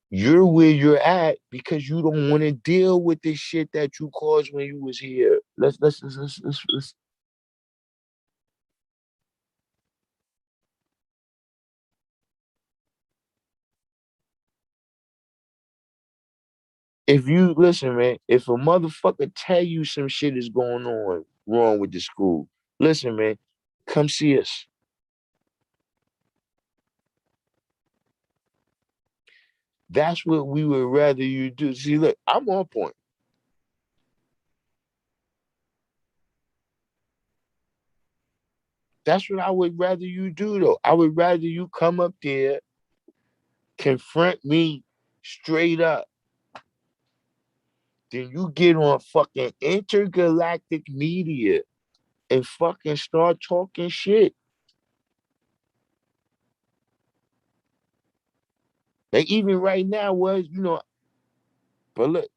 you're where you're at because you don't want to deal with the shit that you caused when you was here. Let's if you listen, man, if a motherfucker tell you some shit is going on wrong with the school, listen, man, come see us. That's what we would rather you do. See, look, I'm on point. That's what I would rather you do, though. I would rather you come up there, confront me straight up, than you get on fucking intergalactic media and fucking start talking shit. Like even right now but look,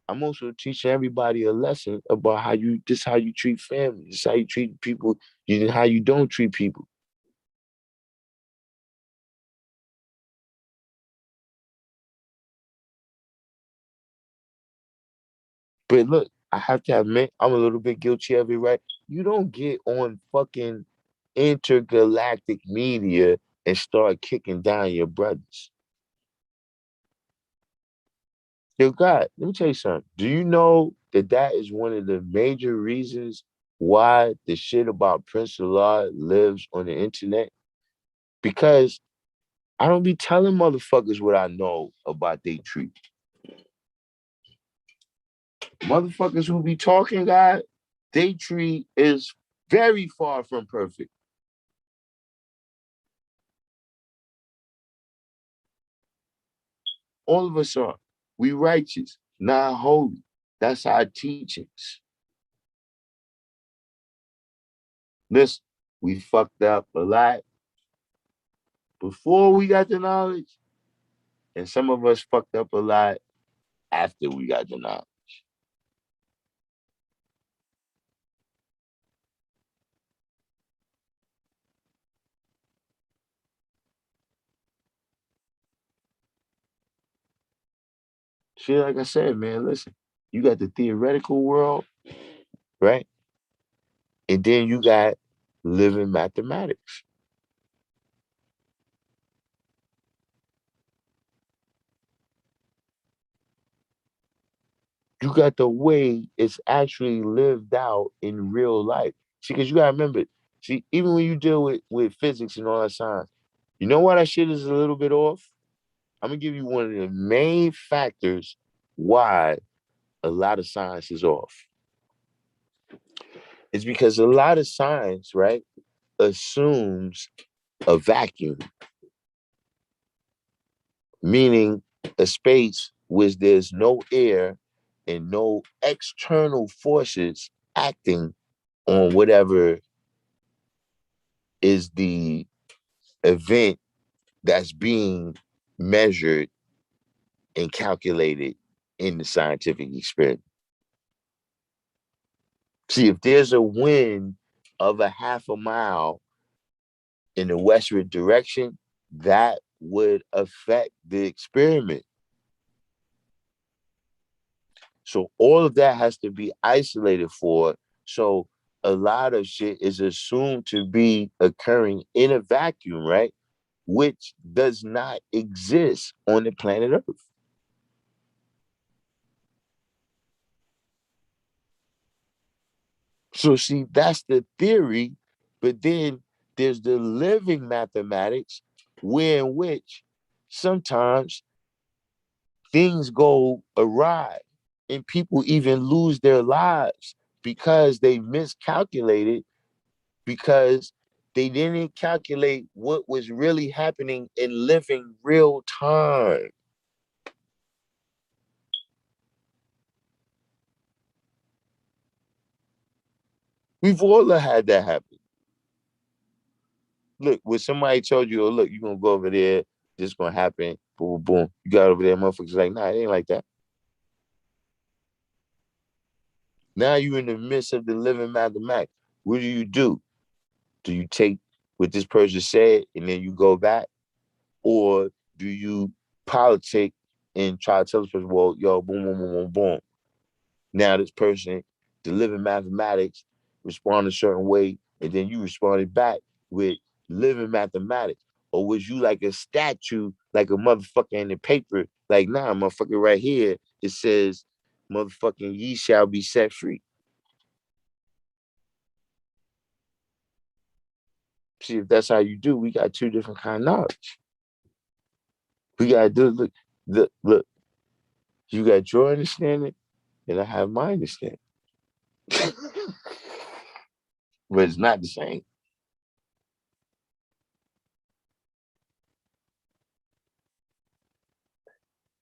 I'm also teaching everybody a lesson about how you treat family, this how you treat people, how you don't treat people. But look, I have to admit, I'm a little bit guilty of it, right? You don't get on fucking intergalactic media and start kicking down your brothers. Yo, God, let me tell you something. Do you know that that is one of the major reasons why the shit about Prince Allah lives on the internet? Because I don't be telling motherfuckers what I know about they tree. Motherfuckers who be talking, God, they tree is very far from perfect. All of us are. We righteous, not holy. That's our teachings. Listen, we fucked up a lot before we got the knowledge, and some of us fucked up a lot after we got the knowledge. See, like I said, man, listen, you got the theoretical world, right? And then you got living mathematics. You got the way it's actually lived out in real life. See, because you gotta remember, see, even when you deal with physics and all that science, you know why that shit is a little bit off? I'm gonna give you one of the main factors why a lot of science is off. It's because a lot of science, right, assumes a vacuum, meaning a space where there's no air and no external forces acting on whatever is the event that's being measured and calculated in the scientific experiment. See, if there's a wind of a half a mile in the westward direction, that would affect the experiment. So all of that has to be isolated for. So a lot of shit is assumed to be occurring in a vacuum, right? Which does not exist on the planet Earth. So see, that's the theory, but then there's the living mathematics, where in which sometimes things go awry and people even lose their lives because they miscalculated, because they didn't calculate what was really happening in living real time. We've all had that happen. Look, when somebody told you, oh, look, you're going to go over there, this is going to happen, boom, boom. You got over there, motherfuckers like, nah, it ain't like that. Now you're in the midst of the living mathematics. What do you do? Do you take what this person said and then you go back? Or do you politic and try to tell this person, well, yo, boom, boom, boom, boom, boom. Now this person, the living mathematics, respond a certain way, and then you responded back with living mathematics. Or was you like a statue, like a motherfucker in the paper? Like, nah, motherfucker, right here, it says, motherfucking ye shall be set free. See, if that's how you do, we got two different kind of knowledge. We gotta do look, you got your understanding, and I have my understanding. But it's not the same.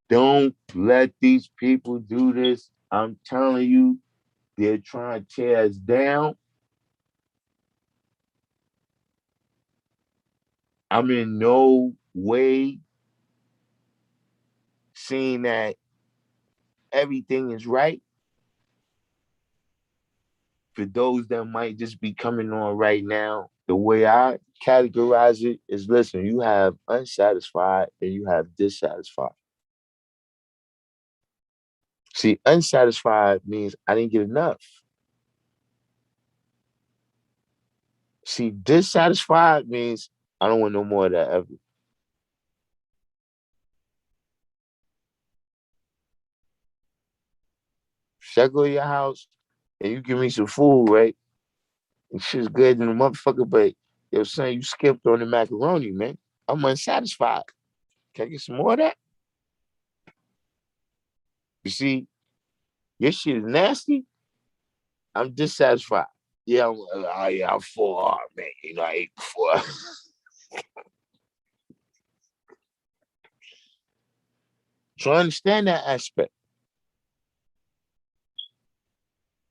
Don't let these people do this. I'm telling you, they're trying to tear us down. I'm in no way saying that everything is right. For those that might just be coming on right now, the way I categorize it is, listen, you have unsatisfied and you have dissatisfied. See, unsatisfied means I didn't get enough. See, dissatisfied means I don't want no more of that ever. Should I go to your house and you give me some food, right? And shit's good in the motherfucker, but yo, son, you skipped on the macaroni, man. I'm unsatisfied. Can I get some more of that? You see, your shit is nasty. I'm dissatisfied. Yeah, I'm full hard, man. You know, I ate before. So I understand that aspect.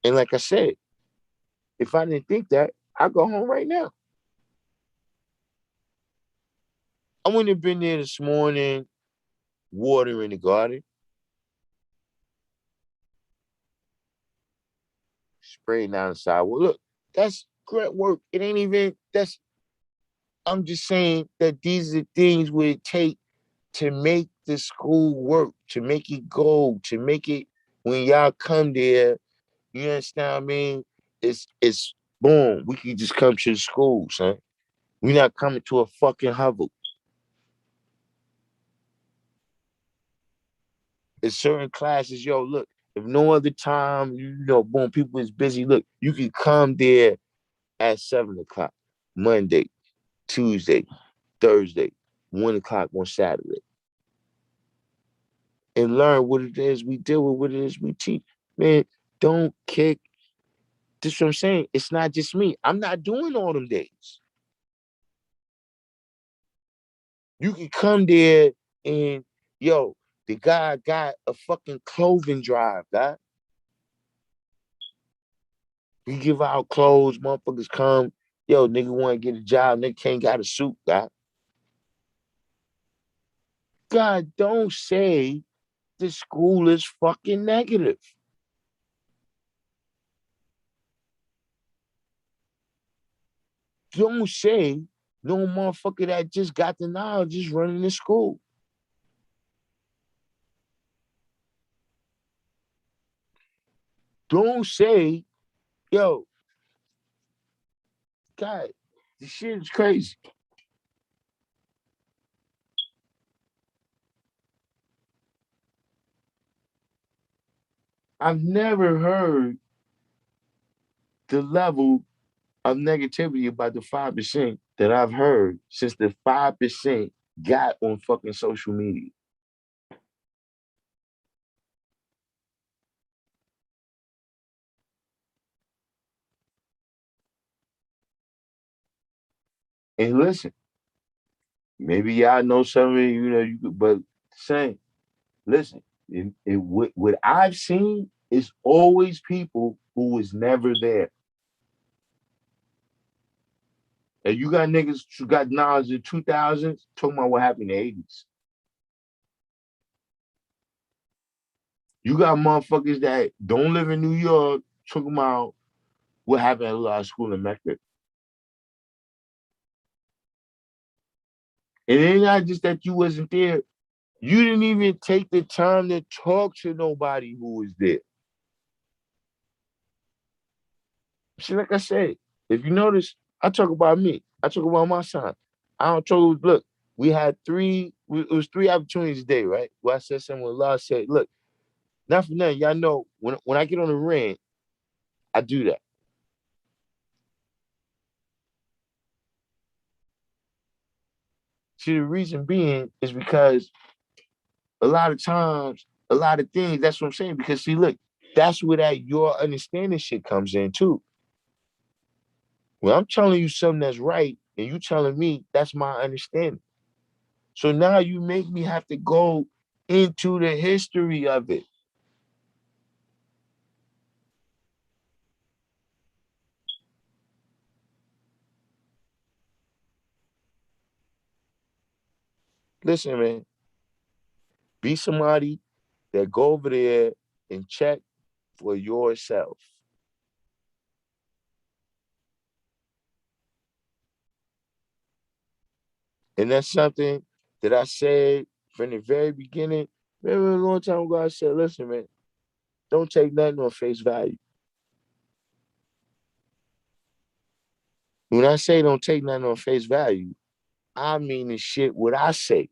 And like I said, if I didn't think that, I go home right now. I wouldn't have been there this morning watering the garden, spraying down the sidewalk. Look, that's great work. It ain't even that's I'm just saying that these are things where it take to make the school work, to make it go, to make it when y'all come there, you understand what I mean? It's boom. We can just come to the school, son. We're not coming to a fucking hovel. It's certain classes, yo, look, if no other time, boom, people is busy. Look, you can come there at 7 o'clock, Monday, Tuesday, Thursday, 1 o'clock on Saturday, and learn what it is we deal with, what it is we teach. Man, don't kick. This is what I'm saying. It's not just me. I'm not doing all them days. You can come there and, yo, the guy got a fucking clothing drive, guy. We give out clothes, motherfuckers come. Yo, nigga want to get a job, nigga can't got a suit, guy. God, don't say the school is fucking negative. Don't say no motherfucker that just got the knowledge is running the school. Don't say, yo, God, this shit is crazy. I've never heard the level of negativity about the 5% that I've heard since the 5% got on fucking social media. And listen, maybe y'all know something, you could, but same. Listen, what I've seen is always people who was never there. And you got niggas who got knowledge in the 2000s talking about what happened in the 80s. You got motherfuckers that don't live in New York talking about what happened at a lot of school in Mecca. And it ain't not just that you wasn't there. You didn't even take the time to talk to nobody who was there. See, like I said, if you notice, I talk about me. I talk about my son. I don't talk. Look, we had it was three opportunities a day, right? Where I said something with Allah said, look, not for nothing. Y'all know when I get on the rant, I do that. See, the reason being is because a lot of times, a lot of things, that's what I'm saying. Because see, look, that's where that your understanding shit comes in too. When I'm telling you something that's right, and you telling me that's my understanding. So now you make me have to go into the history of it. Listen, man, be somebody that go over there and check for yourself. And that's something that I said from the very beginning. Remember a long time ago, I said, listen, man, don't take nothing on face value. When I say don't take nothing on face value, I mean the shit what I say.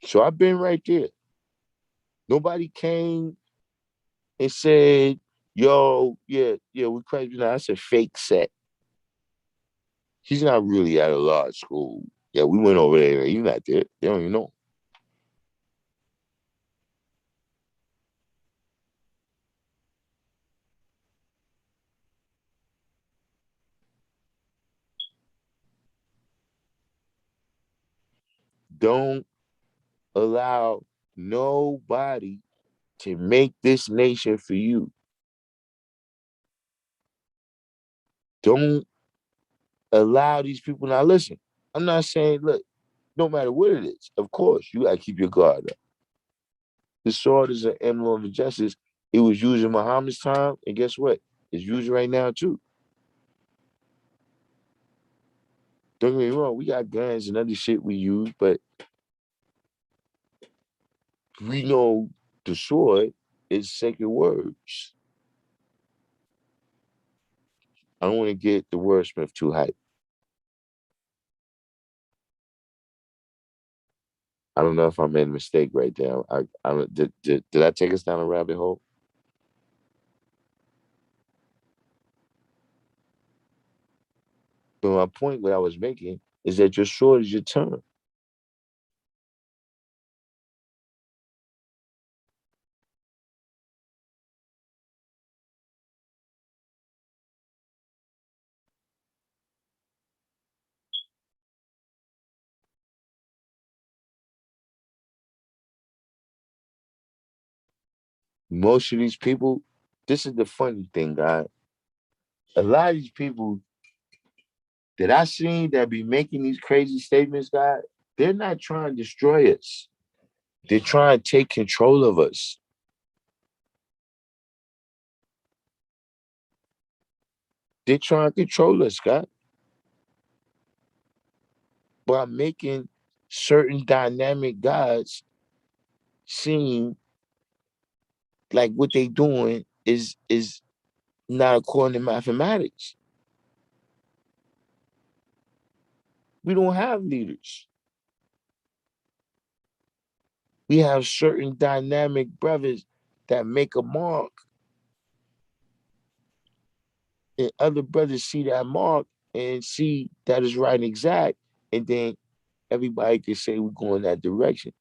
So I've been right there. Nobody came and said, yo, yeah, we crazy. That's a fake set. He's not really at a large school. Yeah, we went over there. He's not there. They don't even know. Don't allow nobody to make this nation for you. Don't allow these people. Now, listen, I'm not saying, look, no matter what it is, of course, you got to keep your guard up. The sword is an emblem of justice. It was used in Muhammad's time, and guess what? It's used right now, too. Don't get me wrong, we got guns and other shit we use, but we know the sword is sacred words. I don't want to get the wordsmith too hyped. I don't know if I made a mistake right there. Did I take us down a rabbit hole? But my point, what I was making, is that your sword is your tongue. Most of these people, this is the funny thing, guy. A lot of these people that I seen that be making these crazy statements, guy, they're not trying to destroy us. They're trying to take control of us. They're trying to control us, guy, by making certain dynamic gods seem like what they doing is not according to mathematics. We don't have leaders. We have certain dynamic brothers that make a mark, and other brothers see that mark and see that is right and exact, and then everybody can say we're going that direction.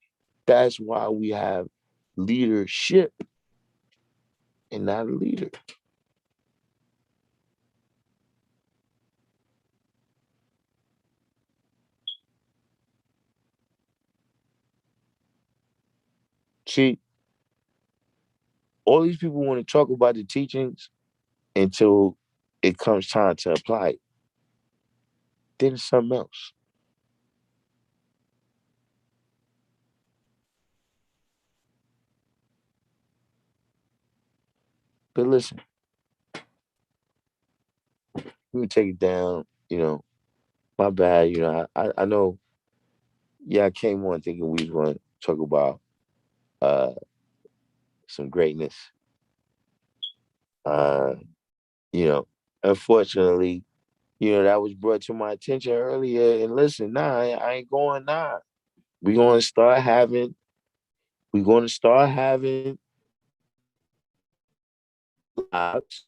That's why we have leadership and not a leader. See, all these people want to talk about the teachings until it comes time to apply it. Then it's something else. But listen, we can take it down. My bad. I know. Yeah, I came on thinking we was going to talk about uh some greatness. Uh, you know, Unfortunately, that was brought to my attention earlier. And listen, nah, I ain't going nah. We gonna start having. We gonna start having lives.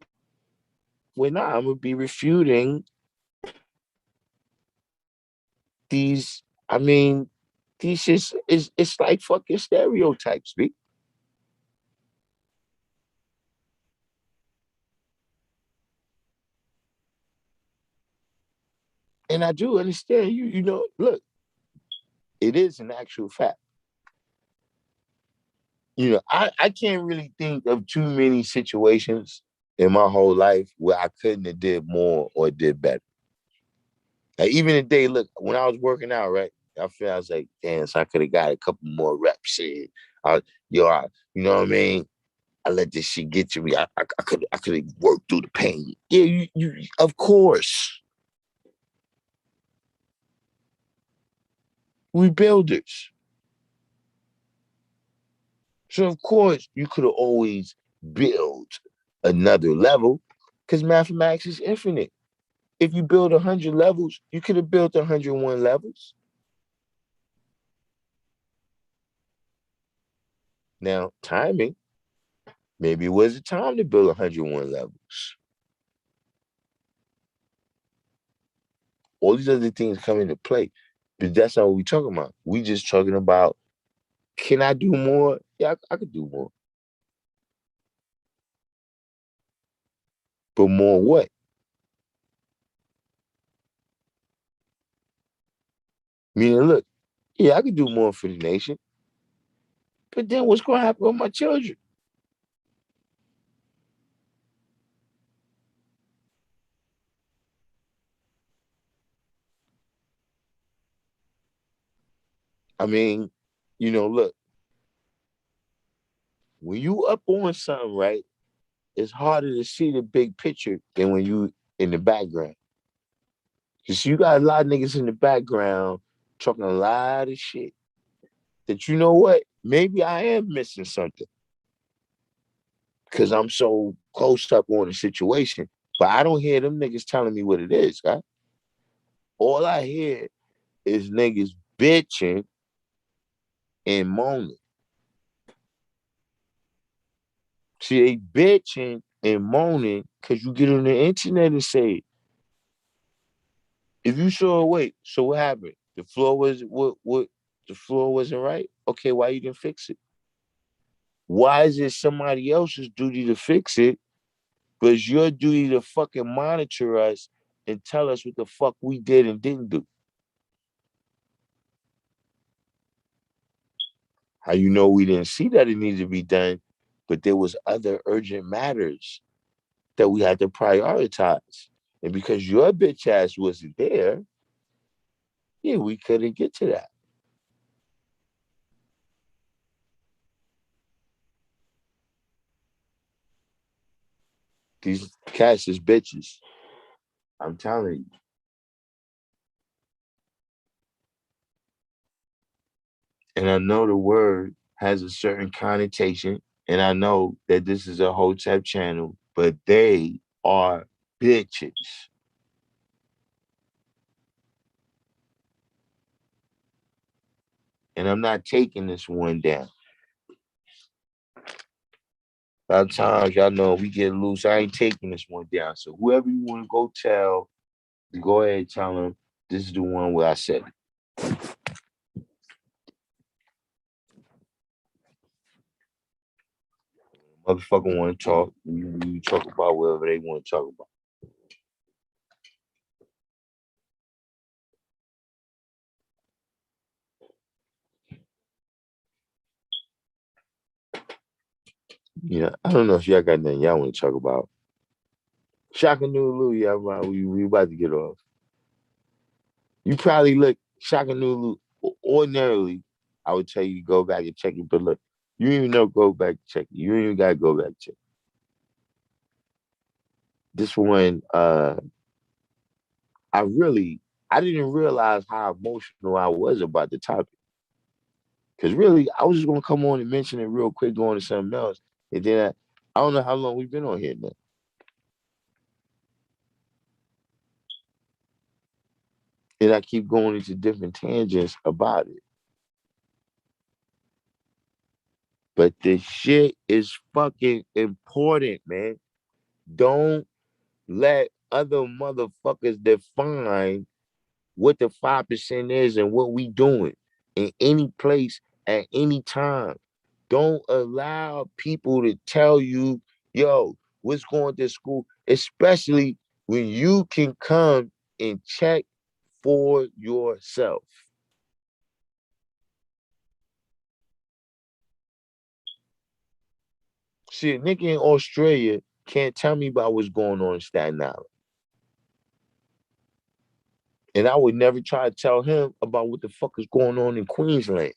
We're not. I'm gonna be refuting these. I mean, these is it's like fucking stereotypes, B. And I do understand you. Look, it is an actual fact. I can't really think of too many situations in my whole life where I couldn't have did more or did better. Like even today, look, when I was working out, right, I was like, damn, so I could have got a couple more reps in. I, you know what I mean? I let this shit get to me. I could have worked through the pain. Yeah, of course, we builders. So of course you could have always built another level because mathematics is infinite. If you build 100 levels, you could have built 101 levels. Now, timing, maybe it was the time to build 101 levels. All these other things come into play, but that's not what we're talking about. We just talking about, can I do more? Yeah, I could do more. But more what? Meaning, look, Yeah, I could do more for the nation. But then what's going to happen with my children? I mean, look, when you up on something, right, it's harder to see the big picture than when you in the background. Cause you got a lot of niggas in the background talking a lot of shit that you know what? Maybe I am missing something because I'm so close up on the situation. But I don't hear them niggas telling me what it is, guy. All I hear is niggas bitching and moaning. See, they bitching and moaning because you get on the internet and say, if you saw wait, so what happened? The floor was what the floor wasn't right? Okay, why you didn't fix it? Why is it somebody else's duty to fix it, but it's your duty to fucking monitor us and tell us what the fuck we did and didn't do? How you know we didn't see that it needed to be done, but there was other urgent matters that we had to prioritize. And because your bitch ass wasn't there, yeah, we couldn't get to that. These cats is bitches. I'm telling you. And I know the word has a certain connotation, and I know that this is a Hotep channel, but they are bitches. And I'm not taking this one down. A lot of times, y'all know we get loose. I ain't taking this one down. So whoever you want to go tell, go ahead and tell them this is the one where I said it. Motherfucker want to talk, you talk about whatever they want to talk about. Yeah, I don't know if y'all got nothing y'all want to talk about. Shaka Nulu, yeah, right, we about to get off. You probably look Shaka Nulu. Ordinarily, I would tell you to go back and check it, but look, you don't even know go back and check it. You don't even gotta go back and check it. This one, I really, I didn't realize how emotional I was about the topic. Because really, I was just gonna come on and mention it real quick, going to something else, and then I don't know how long we've been on here now, and I keep going into different tangents about it. But this shit is fucking important, man. Don't let other motherfuckers define what the 5% is and what we doing in any place at any time. Don't allow people to tell you, yo, what's going to school, especially when you can come and check for yourself. See, a nigga in Australia can't tell me about what's going on in Staten Island. And I would never try to tell him about what the fuck is going on in Queensland.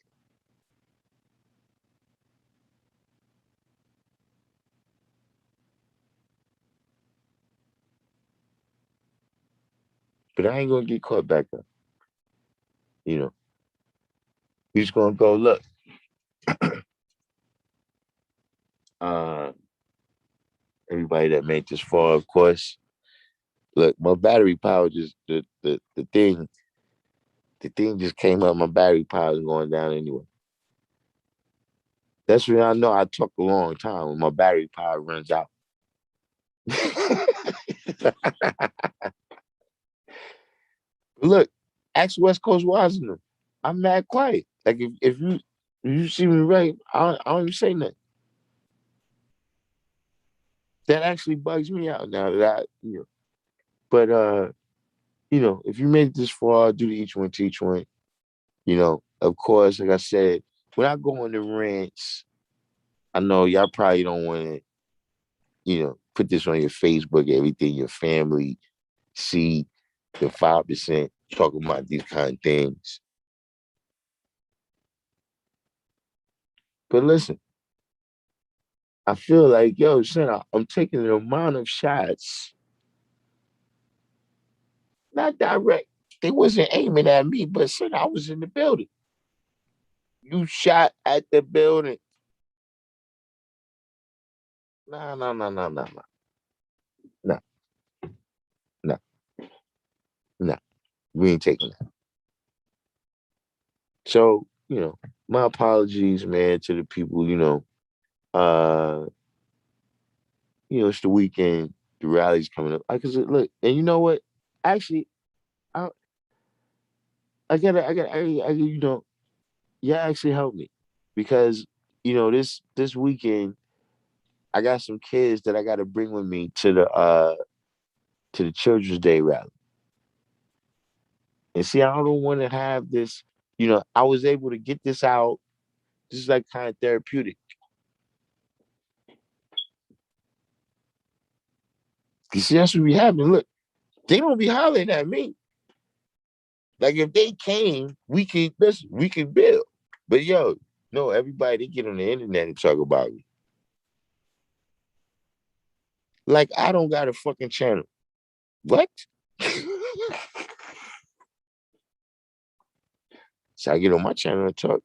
But I ain't gonna get caught back up. You know, he's gonna go, look, uh, everybody that made this far, of course. Look, my battery power just the thing just came up. My battery power is going down anyway. That's when I know I took a long time when my battery power runs out. Look, ask West Coast Washington. I'm mad quiet. Like if you see me right, I don't even say nothing. That actually bugs me out now that but if you made it this far, do the each one teach one. of course, like I said, when I go on the rants, I know y'all probably don't want to, put this on your Facebook, everything your family see, the 5% talking about these kind of things. But listen, I feel like, yo, son, I'm taking an amount of shots, not direct. They wasn't aiming at me, but son, I was in the building. You shot at the building. Nah, nah, nah, nah, nah, nah, nah, nah, nah. We ain't taking that. So, my apologies, man, to the people, uh, it's the weekend, the rally's coming up. Cause look, and you know what? Actually, I yeah, actually helped me because this weekend I got some kids that I got to bring with me to the Children's Day rally. And see, I don't want to have this. I was able to get this out. This is like kind of therapeutic. You see, that's what we having. Look, they don't be hollering at me. Like if they came, we can build. But yo, no, everybody they get on the internet and talk about me. Like I don't got a fucking channel. What? So I get on my channel and talk.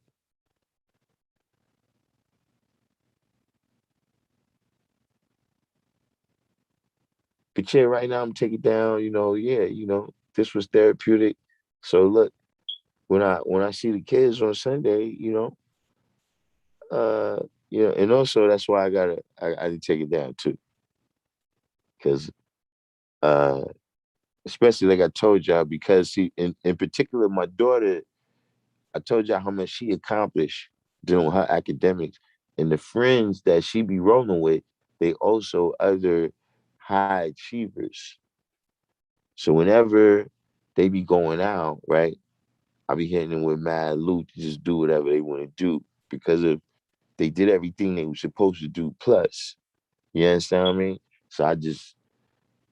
But yeah, right now I'm taking down, yeah, this was therapeutic. So look, when I see the kids on Sunday, uh, and also that's why I did take it down too. Cause uh especially like I told y'all, because see, in particular, my daughter, I told y'all how much she accomplished doing her academics. And the friends that she be rolling with, they also other high achievers. So whenever they be going out, right, I be hitting them with mad loot to just do whatever they want to do because of they did everything they were supposed to do plus. You understand what I mean? So I just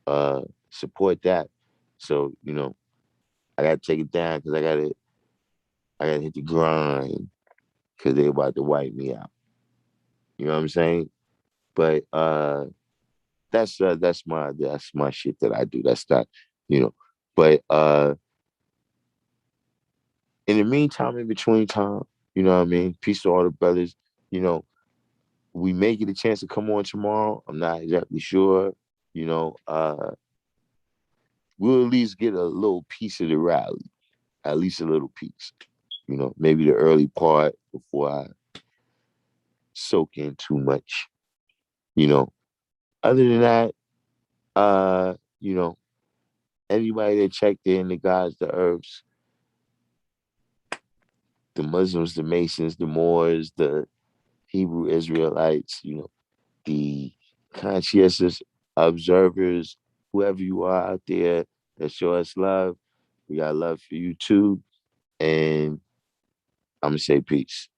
uh support that. So, I gotta take it down because I gotta hit the grind because they about to wipe me out. You know what I'm saying? But that's my shit that I do. That's not, you know. But in the meantime, in between time, you know what I mean? Peace to all the brothers. You know, we may get a chance to come on tomorrow. I'm not exactly sure. You know, we'll at least get a little piece of the rally, at least a little piece. Maybe the early part before I soak in too much. You know, other than that, you know, anybody that checked in, the gods, the earths, the Muslims, the Masons, the Moors, the Hebrew Israelites, the conscientious observers, whoever you are out there that show us love, we got love for you too. And I'm gonna say peace.